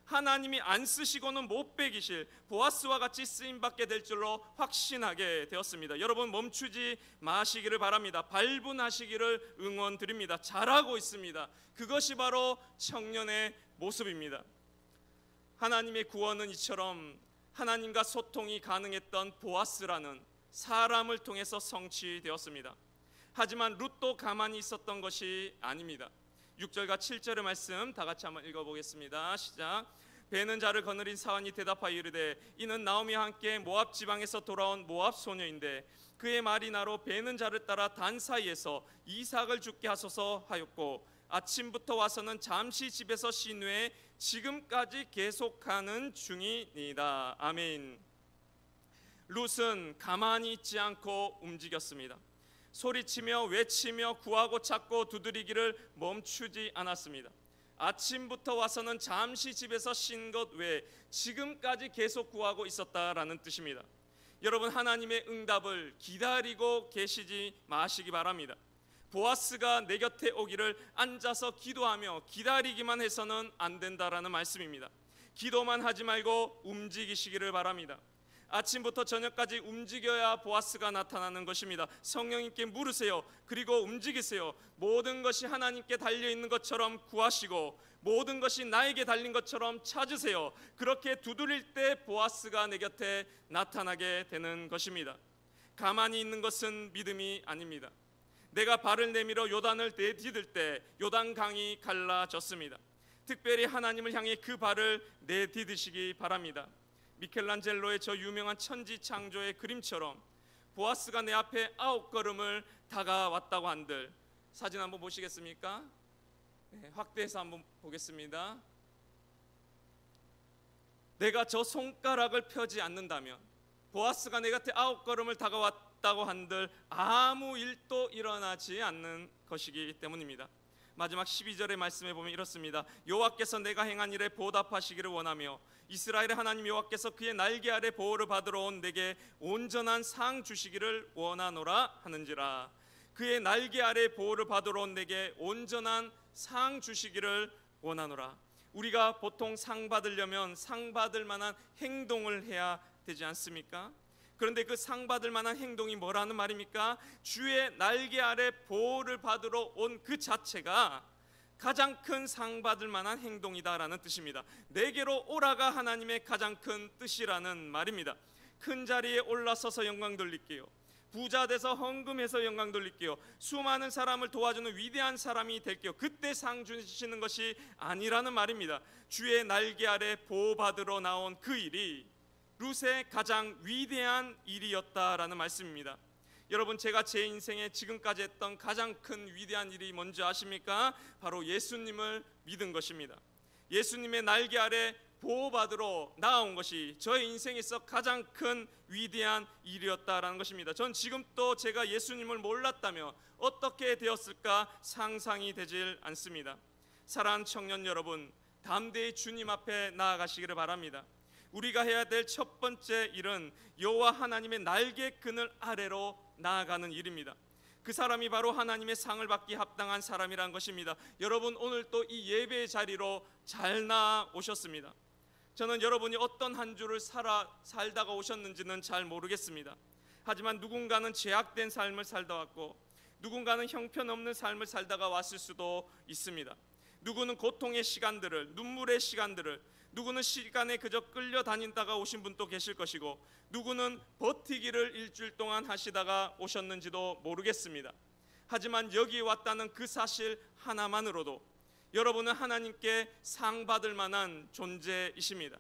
하나님이 안 쓰시고는 못 베기실 보아스와 같이 쓰임받게 될 줄로 확신하게 되었습니다. 여러분 멈추지 마시기를 바랍니다. 발분하시기를 응원드립니다. 잘하고 있습니다. 그것이 바로 청년의 모습입니다. 하나님의 구원은 이처럼 하나님과 소통이 가능했던 보아스라는 사람을 통해서 성취되었습니다. 하지만 룻도 가만히 있었던 것이 아닙니다. 6절과 7절의 말씀 다 같이 한번 읽어보겠습니다. 시작. 베는 자를 거느린 사환이 대답하여 이르되 이는 나오미와 함께 모압 지방에서 돌아온 모압 소녀인데 그의 말이 나로 베는 자를 따라 단 사이에서 이삭을 죽게 하소서 하였고 아침부터 와서는 잠시 집에서 쉰 후에 지금까지 계속하는 중이니이다. 아멘. 룻은 가만히 있지 않고 움직였습니다. 소리치며 외치며 구하고 찾고 두드리기를 멈추지 않았습니다. 아침부터 와서는 잠시 집에서 쉰 것 외에 지금까지 계속 구하고 있었다라는 뜻입니다. 여러분 하나님의 응답을 기다리고 계시지 마시기 바랍니다. 보아스가 내 곁에 오기를 앉아서 기도하며 기다리기만 해서는 안 된다라는 말씀입니다. 기도만 하지 말고 움직이시기를 바랍니다. 아침부터 저녁까지 움직여야 보아스가 나타나는 것입니다. 성령님께 물으세요. 그리고 움직이세요. 모든 것이 하나님께 달려있는 것처럼 구하시고 모든 것이 나에게 달린 것처럼 찾으세요. 그렇게 두드릴 때 보아스가 내 곁에 나타나게 되는 것입니다. 가만히 있는 것은 믿음이 아닙니다. 내가 발을 내밀어 요단을 내디딜 때 요단강이 갈라졌습니다. 특별히 하나님을 향해 그 발을 내디디시기 바랍니다. 미켈란젤로의 저 유명한 천지창조의 그림처럼 보아스가 내 앞에 9걸음을 다가왔다고 한들 사진 한번 보시겠습니까? 네, 확대해서 한번 보겠습니다. 내가 저 손가락을 펴지 않는다면 보아스가 내 곁에 9걸음을 다가왔다고 한들 아무 일도 일어나지 않는 것이기 때문입니다. 마지막 12절의 말씀에 보면 이렇습니다. 여호와께서 내가 행한 일에 보답하시기를 원하며 이스라엘의 하나님 여호와께서 그의 날개 아래 보호를 받으러 온 내게 온전한 상 주시기를 원하노라 하는지라. 그의 날개 아래 보호를 받으러 온 내게 온전한 상 주시기를 원하노라. 우리가 보통 상 받으려면 상 받을 만한 행동을 해야 되지 않습니까? 그런데 그 상 받을 만한 행동이 뭐라는 말입니까? 주의 날개 아래 보호를 받으러 온 그 자체가 가장 큰 상 받을 만한 행동이다라는 뜻입니다. 내게로 오라가 하나님의 가장 큰 뜻이라는 말입니다. 큰 자리에 올라서서 영광 돌릴게요. 부자 돼서 헌금해서 영광 돌릴게요. 수많은 사람을 도와주는 위대한 사람이 될게요. 그때 상 주시는 것이 아니라는 말입니다. 주의 날개 아래 보호받으러 나온 그 일이 룻의 가장 위대한 일이었다라는 말씀입니다. 여러분 제가 제 인생에 지금까지 했던 가장 큰 위대한 일이 뭔지 아십니까? 바로 예수님을 믿은 것입니다. 예수님의 날개 아래 보호받으러 나온 것이 저의 인생에서 가장 큰 위대한 일이었다라는 것입니다. 전 지금 또 제가 예수님을 몰랐다면 어떻게 되었을까 상상이 되질 않습니다. 사랑하는 청년 여러분, 담대히 주님 앞에 나아가시기를 바랍니다. 우리가 해야 될 첫 번째 일은 여호와 하나님의 날개 그늘 아래로 나아가는 일입니다. 그 사람이 바로 하나님의 상을 받기 합당한 사람이란 것입니다. 여러분 오늘 또 이 예배의 자리로 잘 나오셨습니다. 저는 여러분이 어떤 한 주를 살다가 오셨는지는 잘 모르겠습니다. 하지만 누군가는 죄악된 삶을 살다 왔고 누군가는 형편없는 삶을 살다가 왔을 수도 있습니다. 누구는 고통의 시간들을, 눈물의 시간들을, 누구는 시간에 그저 끌려다닌다가 오신 분도 계실 것이고 누구는 버티기를 일주일 동안 하시다가 오셨는지도 모르겠습니다. 하지만 여기 왔다는 그 사실 하나만으로도 여러분은 하나님께 상 받을 만한 존재이십니다.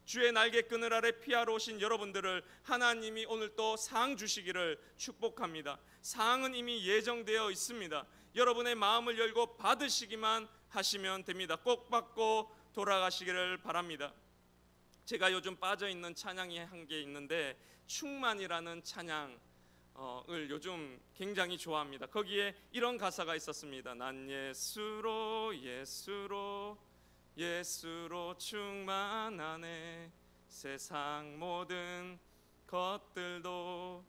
주의 날개 그늘 아래 피하러 오신 여러분들을 하나님이 오늘 또 상 주시기를 축복합니다. 상은 이미 예정되어 있습니다. 여러분의 마음을 열고 받으시기만 하시면 됩니다. 꼭 받고 돌아가시기를 바랍니다. 제가 요즘 빠져있는 찬양이 한 개 있는데 충만이라는 찬양을 요즘 굉장히 좋아합니다. 거기에 이런 가사가 있었습니다. 난 예수로 충만하네. 세상 모든 것들도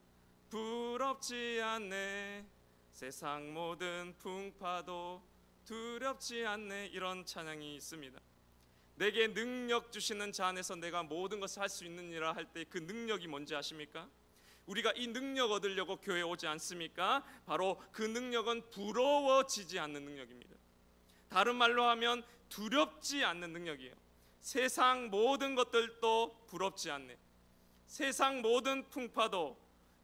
부럽지 않네. 세상 모든 풍파도 두렵지 않네. 이런 찬양이 있습니다. 내게 능력 주시는 자 안에서 내가 모든 것을 할 수 있느니라 할 때 그 능력이 뭔지 아십니까? 우리가 이 능력 얻으려고 교회에 오지 않습니까? 바로 그 능력은 부러워지지 않는 능력입니다. 다른 말로 하면 두렵지 않는 능력이에요. 세상 모든 것들도 부럽지 않네, 세상 모든 풍파도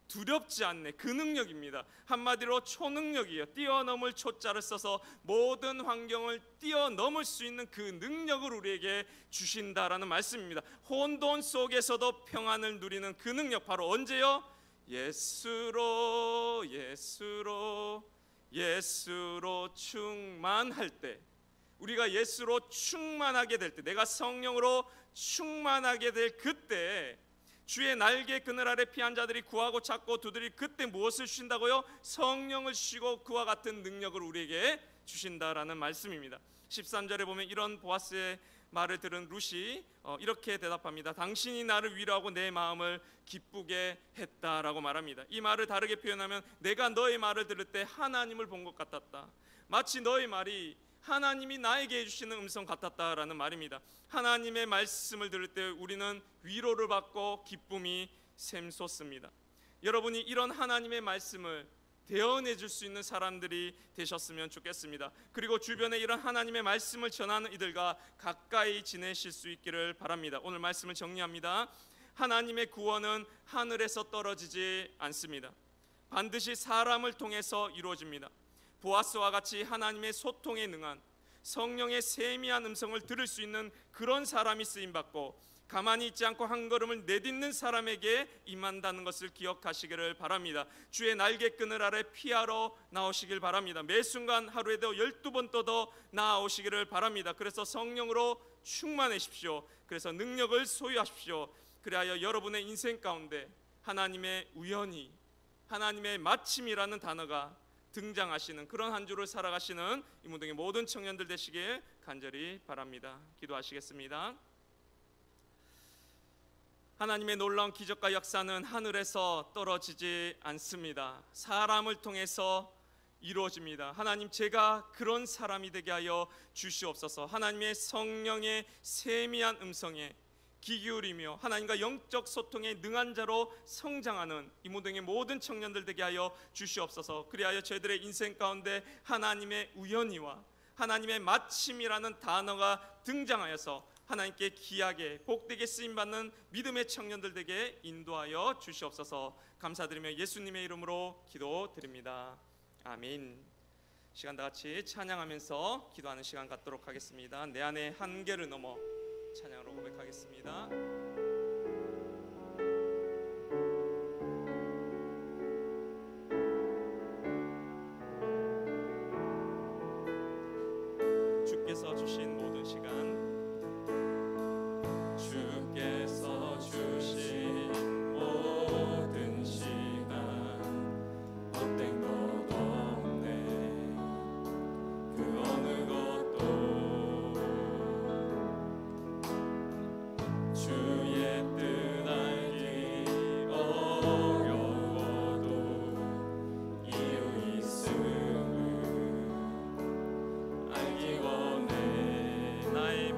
두렵지 않네, 그 능력입니다. 한마디로 초능력이에요. 뛰어넘을 초자를 써서 모든 환경을 뛰어넘을 수 있는 그 능력을 우리에게 주신다라는 말씀입니다. 혼돈 속에서도 평안을 누리는 그 능력, 바로 언제요? 예수로 충만할 때, 우리가 예수로 충만하게 될 때, 내가 성령으로 충만하게 될 그때, 주의 날개 그늘 아래 피한 자들이 구하고 찾고 두드리, 그때 무엇을 주신다고요? 성령을 주시고 그와 같은 능력을 우리에게 주신다라는 말씀입니다. 13절에 보면 이런 보아스의 말을 들은 룻이 이렇게 대답합니다. 당신이 나를 위로하고 내 마음을 기쁘게 했다라고 말합니다. 이 말을 다르게 표현하면 내가 너의 말을 들을 때 하나님을 본 것 같았다, 마치 너의 말이 하나님이 나에게 해주시는 음성 같았다라는 말입니다. 하나님의 말씀을 들을 때 우리는 위로를 받고 기쁨이 샘솟습니다. 여러분이 이런 하나님의 말씀을 대언해 줄 수 있는 사람들이 되셨으면 좋겠습니다. 그리고 주변에 이런 하나님의 말씀을 전하는 이들과 가까이 지내실 수 있기를 바랍니다. 오늘 말씀을 정리합니다. 하나님의 구원은 하늘에서 떨어지지 않습니다. 반드시 사람을 통해서 이루어집니다. 보아스와 같이 하나님의 소통에 능한, 성령의 세미한 음성을 들을 수 있는 그런 사람이 쓰임받고 가만히 있지 않고 한 걸음을 내딛는 사람에게 임한다는 것을 기억하시기를 바랍니다. 주의 날개끈을 아래 피하러 나오시길 바랍니다. 매 순간 하루에도 12번 더 나오시기를 바랍니다. 그래서 성령으로 충만하십시오. 그래서 능력을 소유하십시오. 그리하여 여러분의 인생 가운데 하나님의 우연히, 하나님의 마침이라는 단어가 등장하시는 그런 한 주를 살아가시는 이문동의 모든 청년들 되시길 간절히 바랍니다. 기도하시겠습니다. 하나님의 놀라운 기적과 역사는 하늘에서 떨어지지 않습니다. 사람을 통해서 이루어집니다. 하나님, 제가 그런 사람이 되게 하여 주시옵소서. 하나님의 성령의 세미한 음성에 귀 기울이며 하나님과 영적 소통에 능한 자로 성장하는 이문동의 모든 청년들 되게 하여 주시옵소서. 그리하여 저희들의 인생 가운데 하나님의 우연이와 하나님의 마침이라는 단어가 등장하여서 하나님께 귀하게 복되게 쓰임받는 믿음의 청년들 되게 인도하여 주시옵소서. 감사드리며 예수님의 이름으로 기도드립니다. 아멘. 시간 다 같이 찬양하면서 기도하는 시간 갖도록 하겠습니다. 내 안에 한계를 넘어 찬양으로 고백하겠습니다. 주께서 주신 모든 시간, 주께서 주신 모든 시간 헛된 것 없네. 그 어느 것도 주의 뜻 알기 어려워도 이유 있음을 알기 원해. 나의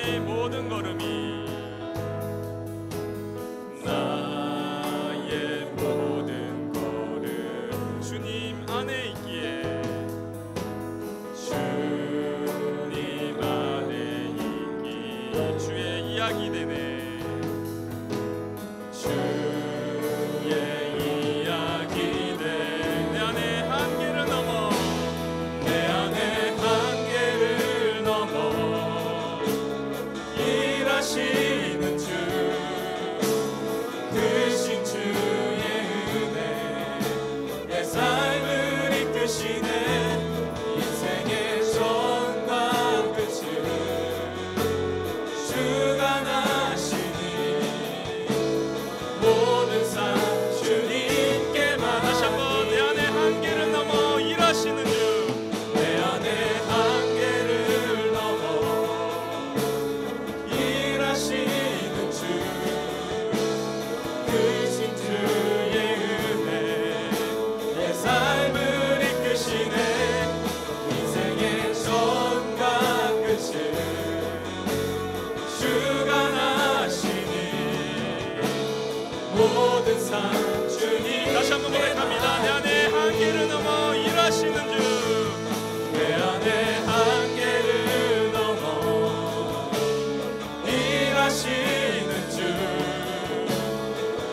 나의 모든 걸음이 나의 모든 걸음 주님 안에 있기에 주님 안에 있기 주의 이야기 되네 다시 한번 고백합니다. 내 안에 한계를 넘어 일하시는 주 내 안에 한계를 넘어 일하시는 주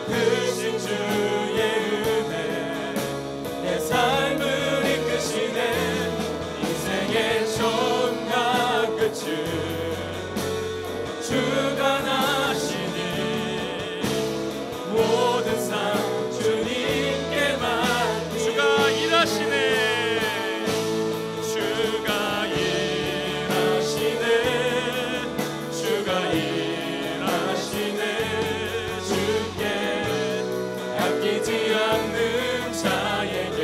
크신 주의 은혜 내 삶을 이끄시네 인생의 처음과 끝을 주가 나시니 모든 삶 주님께만 주가 일하시네 주가 일하시네 주가 일하시네 주께 아끼지 않는 자에게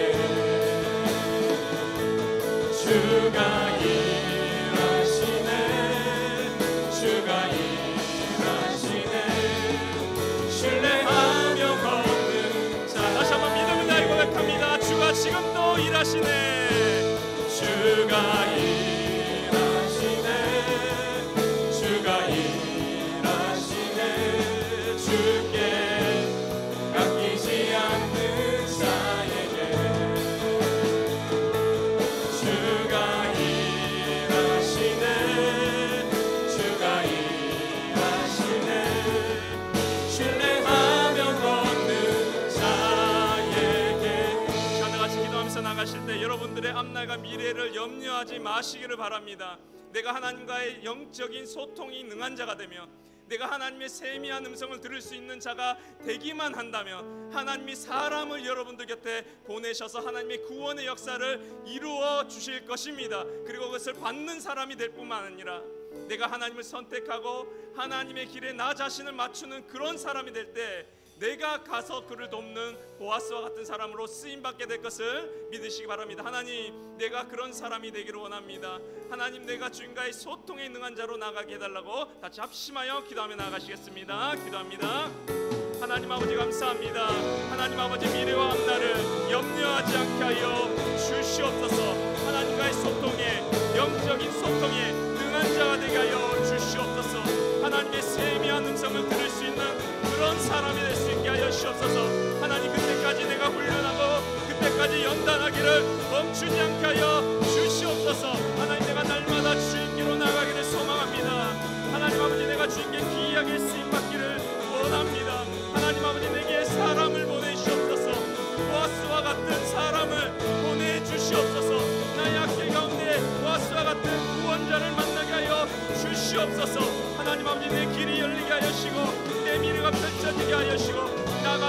주가 일하시네 주가 일하시네 신뢰하며 걷는 자 다시 한번 믿음을 다해 고백합니다. 주가 지금도 일하시네 주가 일하시네 주가 일하시네 주께 아끼지 않는 자에게 주가 일하시네 주가 일하시네 신뢰하며 걷는 자에게 자 다같이 기도하면서 나가실 때 여러분들의 앞날과 미래를 염려하지 마시기를 바랍니다. 내가 하나님과의 영적인 소통이 능한 자가 되며 내가 하나님의 세미한 음성을 들을 수 있는 자가 되기만 한다면 하나님이 사람을 여러분들 곁에 보내셔서 하나님의 구원의 역사를 이루어 주실 것입니다. 그리고 그것을 받는 사람이 될 뿐만 아니라 내가 하나님을 선택하고 하나님의 길에 나 자신을 맞추는 그런 사람이 될 때 내가 가서 그를 돕는 보아스와 같은 사람으로 쓰임받게 될 것을 믿으시기 바랍니다. 하나님 내가 그런 사람이 되기를 원합니다. 하나님 내가 주님과의 소통에 능한 자로 나가게 해달라고 같이 합심하여 기도하며 나가시겠습니다. 기도합니다. 하나님 아버지 감사합니다. 하나님 아버지 미래와 앞날을 염려하지 않게 하여 주시옵소서. 하나님과의 소통에 영적인 소통에 능한 자가 되게 하여 주시옵소서. 하나님의 세미한 음성을 들을 수 있는 그런 사람이 될 수 있게 하여 주시옵소서. 하나님 그때까지 내가 훈련하고 그때까지 연단하기를 멈추지 않게 하여 주시옵소서. 하나님 내가 날마다 주님께로 나가기를 소망합니다. 하나님 아버지 내가 주님께 귀하게 쓰임받기를 원합니다. 하나님 아버지 내게 사람을 보내주시옵소서. 보아스와 같은 사람을 보내주시옵소서. 나의 악계 가운데 보아스와 같은 구원자를 만나게 하여 주시옵소서. 하나님 아버지 내 길이 열리게 하여 주시고 내 미래가 펼쳐지게 하여 주시고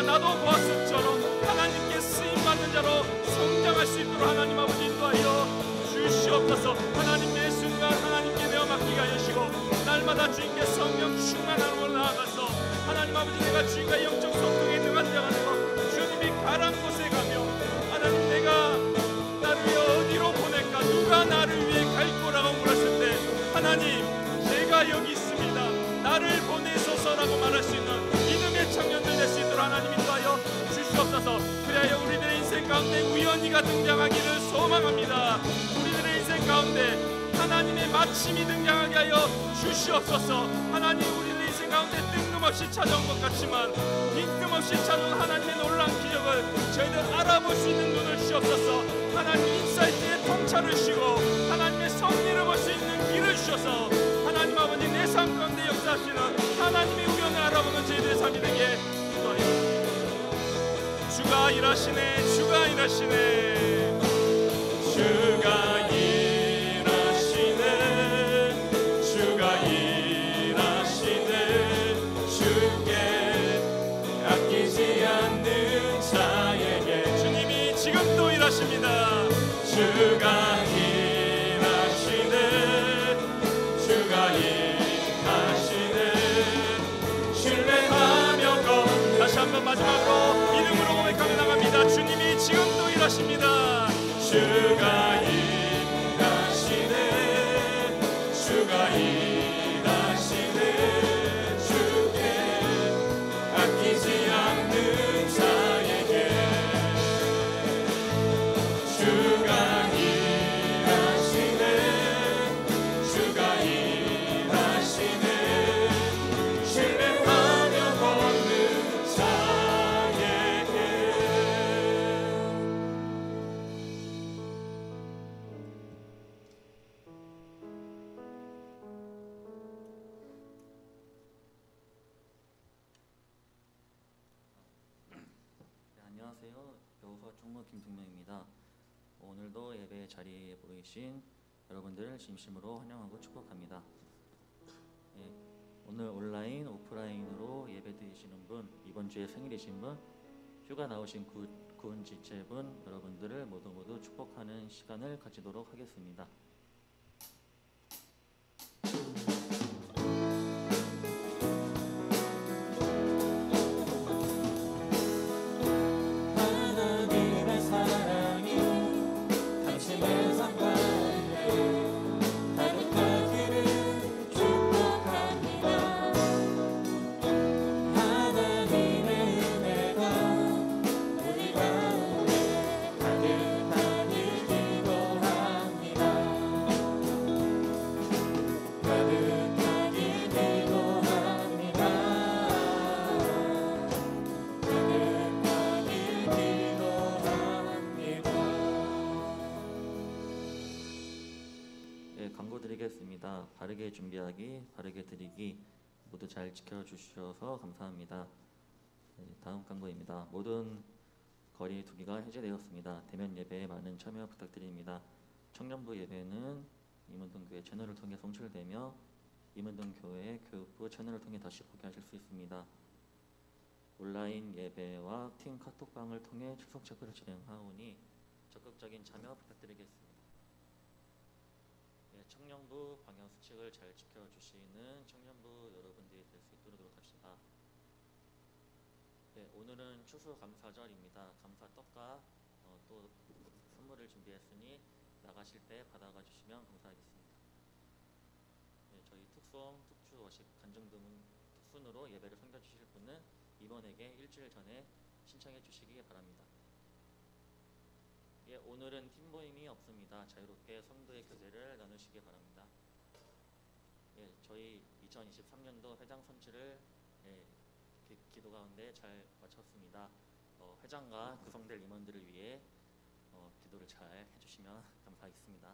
나도 보아스처럼 하나님께 쓰임받는 자로 성장할 수 있도록 하나님 아버지 인도하여 주시옵소서. 하나님 내 순간 하나님께 내어 맡기게 하여 주시고 날마다 주님께 성령 충만함으로 나아가서 하나님 아버지 내가 주님과 영적 소통에 능한 자가 되고 주님이 가란 곳에 가며 하나님 내가 나를 위해 어디로 보낼까 누가 나를 위해 갈 거라고 물었을 때 하나님 제가 여기 있습니다 나를 보내소서라고 말할 수 있는 믿음의 청년들 될 수 있도록 하나님 인도하여 주시옵소서. 그래야 우리들의 인생 가운데 우연히가 등장하기를 소망합니다. 우리들의 인생 가운데 하나님의 마침이 등장하게 하여 주시옵소서. 하나님, 우리는 인생 가운데 뜬금없이 찾아온 것 같지만 빈틈없이 찾아온 하나님의 놀라운 기적을 저희들 알아볼 수 있는 눈을 주시옵소서. 하나님, 인사이트의 통찰을 주시고 하나님의 섭리를 볼 수 있는 길을 주셔서 하나님 아버지, 내 삶 가운데 역사하시는 하나님의 우연을 알아보는 저희들의 삶이 되게 기도하옵소서. 주가 일하시네, 주가 일하시네, 주가 일하시네, 주가 일하시네. 주께 아끼지 않는 자에게 주님이 지금 또 일하십니다. 주가 일하시네, 주가 일하시네. 신뢰하며 걷는, 다시 한번 마지막으로 이름으로 고백하며 나갑니다. 주님이 지금 또 일하십니다. 주가 일하시네, 주가 일하시네. 주께 아끼지 않는 자에게 주가 일하시네, 주가 일하시네. 신뢰하며 걷는 자에게. 네, 안녕하세요. 여우서 총무 김동명입니다. 오늘도 예배 자리에 모이신 여러분들을 진심으로 환영하고 축복합니다. 예, 오늘 온라인, 오프라인으로 예배 드리시는 분, 이번 주에 생일이신 분, 휴가 나오신 군 지체분 여러분들을 모두 축복하는 시간을 가지도록 하겠습니다. 하나님의 사랑이 당신의 삶 가운데 가득하기를 축복합니다. 하나님의 은혜가 우리 가운데 가득하길 기도합니다. 가득하길 기도합니다. 가득하길 기도합니다. 예, 광고 드리겠습니다. 바르게 준비하기, 바르게 드리기 모두 잘 지켜주셔서 감사합니다. 다음 광고입니다. 모든 거리 두기가 해제되었습니다. 대면 예배에 많은 참여 부탁드립니다. 청년부 예배는 임은동교회 채널을 통해 송출되며 임은동교회 교육부 채널을 통해 다시 보게 하실 수 있습니다. 온라인 예배와 팀 카톡방을 통해 출석 체크를 진행하오니 적극적인 참여 부탁드리겠습니다. 예, 청년부 방향 수칙을 잘 지켜주시는 청년부 여러분들이 될 수 있도록 노력합시다. 예, 오늘은 추수감사절입니다. 감사떡과 또 선물을 준비했으니 나가실 때 받아가 주시면 감사하겠습니다. 예, 저희 특송, 특주, 워십, 간증 등 특순으로 예배를 섬겨주실 분은 임원에게 일주일 전에 신청해 주시기 바랍니다. 예, 오늘은 팀 모임이 없습니다. 자유롭게 성도의 교제를 나누시기 바랍니다. 예, 저희 2023년도 회장 선출을 기도 가운데 잘 마쳤습니다. 회장과 구성될 임원들을 위해 기도를 잘 해주시면 감사하겠습니다.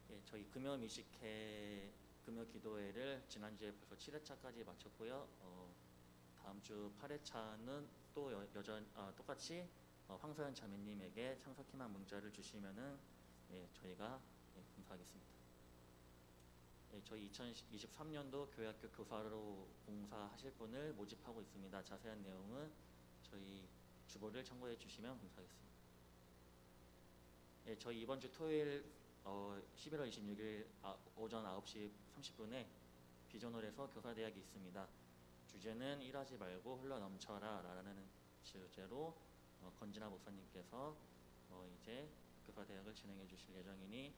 예, 저희 금요 미식회, 금요 기도회를 지난주에 벌써 7회차까지 마쳤고요. 다음 주 8회차는 또 똑같이 황서연 자매님에게 참석 희망 문자를 주시면은 저희가 감사하겠습니다. 저희 2023년도 교회학교 교사로 봉사하실 분을 모집하고 있습니다. 자세한 내용은 저희 주보를 참고해 주시면 감사하겠습니다. 저희 이번 주 토요일 11월 26일 오전 9시 30분에 비전홀에서 교사대학이 있습니다. 주제는 일하지 말고 흘러넘쳐라 라는 주제로 건진아 목사님께서 이제 교사대학을 진행해 주실 예정이니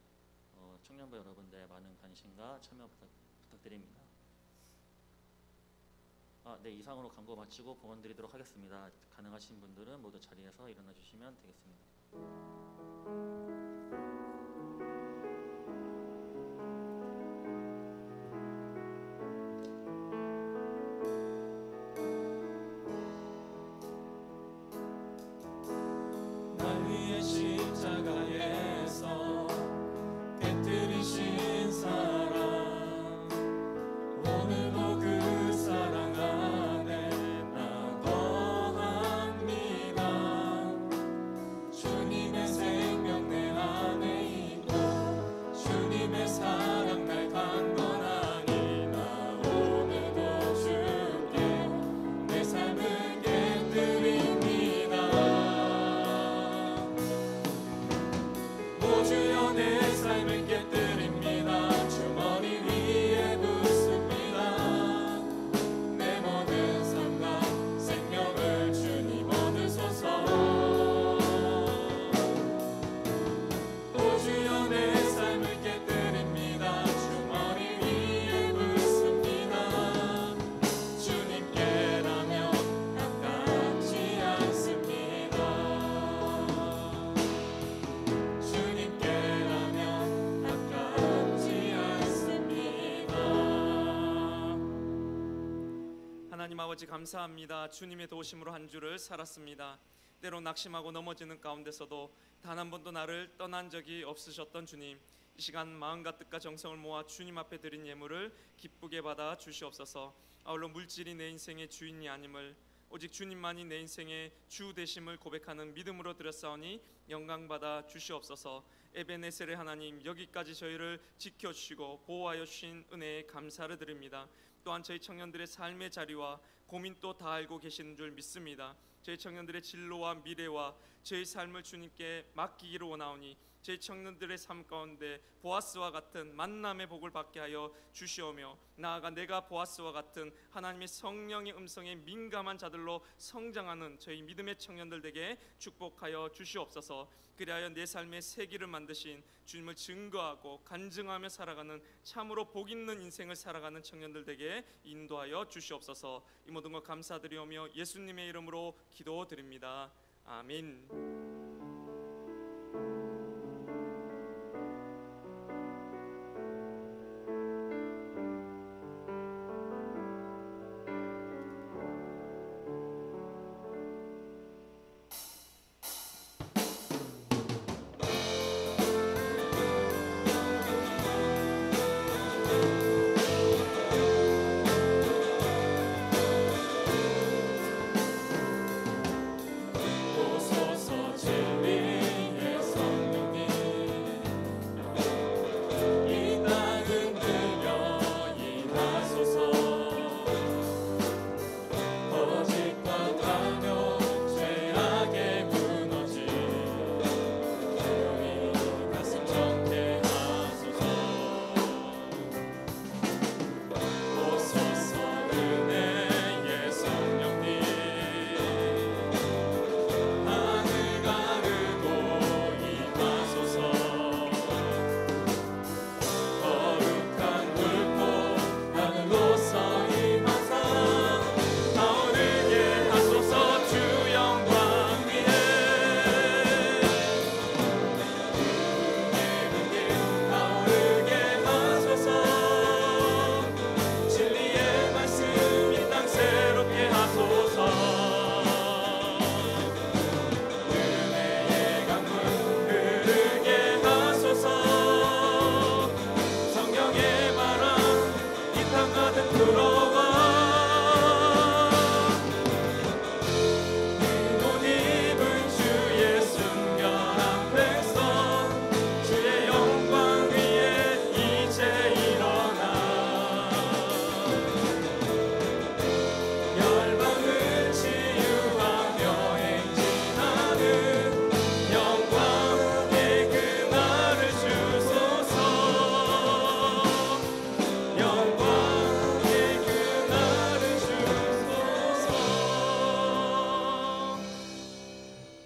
청년부 여러분들의 많은 관심과 참여 부탁드립니다. 네, 이상으로 광고 마치고 봉헌 드리도록 하겠습니다. 가능하신 분들은 모두 자리에서 일어나 주시면 되겠습니다. 하나님 아버지 감사합니다. 주님의 도우심으로 한 주를 살았습니다. 때로 낙심하고 넘어지는 가운데서도 단 한 번도 나를 떠난 적이 없으셨던 주님, 이 시간 마음과 뜻과 정성을 모아 주님 앞에 드린 예물을 기쁘게 받아 주시옵소서. 아울러 물질이 내 인생의 주인이 아님을, 오직 주님만이 내 인생의 주 되심을 고백하는 믿음으로 드렸사오니 영광받아 주시옵소서. 에베네셀의 하나님, 여기까지 저희를 지켜주시고 보호하여 주신 은혜에 감사를 드립니다. 또한 저희 청년들의 삶의 자리와 고민도 다 알고 계시는 줄 믿습니다. 저희 청년들의 진로와 미래와 저희 삶을 주님께 맡기기를 원하오니 저희 청년들의 삶 가운데 보아스와 같은 만남의 복을 받게 하여 주시오며, 나아가 내가 보아스와 같은 하나님의 성령의 음성에 민감한 자들로 성장하는 저희 믿음의 청년들 되게 축복하여 주시옵소서. 그리하여 내 삶의 세기를 만드신 주님을 증거하고 간증하며 살아가는 참으로 복 있는 인생을 살아가는 청년들 되게 인도하여 주시옵소서. 이 모든 것 감사드리오며 예수님의 이름으로 기도드립니다. 아멘.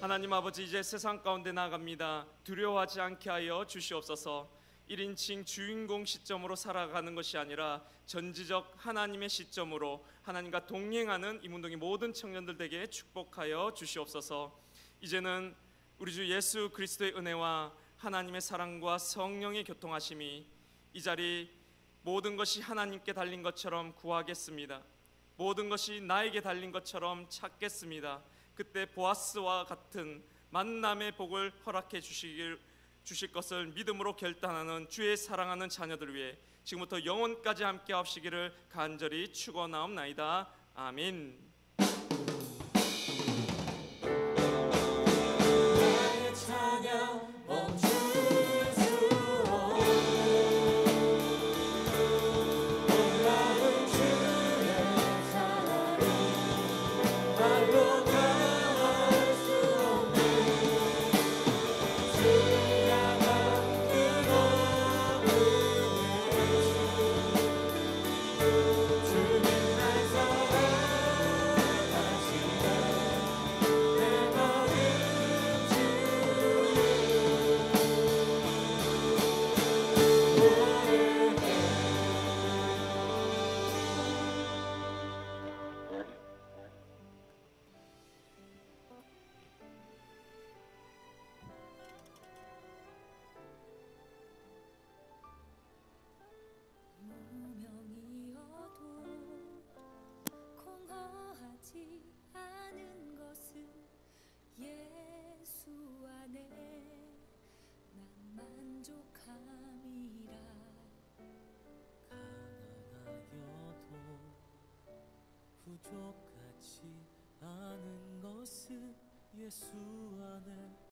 하나님 아버지, 이제 세상 가운데 나아갑니다. 두려워하지 않게 하여 주시옵소서. 1인칭 주인공 시점으로 살아가는 것이 아니라 전지적 하나님의 시점으로 하나님과 동행하는 이문동의 모든 청년들 되게 축복하여 주시옵소서. 이제는 우리 주 예수 그리스도의 은혜와 하나님의 사랑과 성령의 교통하심이 이 자리 모든 것이 하나님께 달린 것처럼 구하겠습니다. 모든 것이 나에게 달린 것처럼 찾겠습니다. 그때 보아스와 같은 만남의 복을 허락해 주실 것을 믿음으로 결단하는 주의 사랑하는 자녀들 위해 지금부터 영원까지 함께 하시기를 간절히 축원하옵나이다. 아멘. 나의 찬양 멈출 수 없네. 놀라운 주의 사랑이 말로 다할 수 없네. 주를 향한 뜨거운 예수, 주님 날 사랑하시네. 부족하지 않은 것은 예수 안에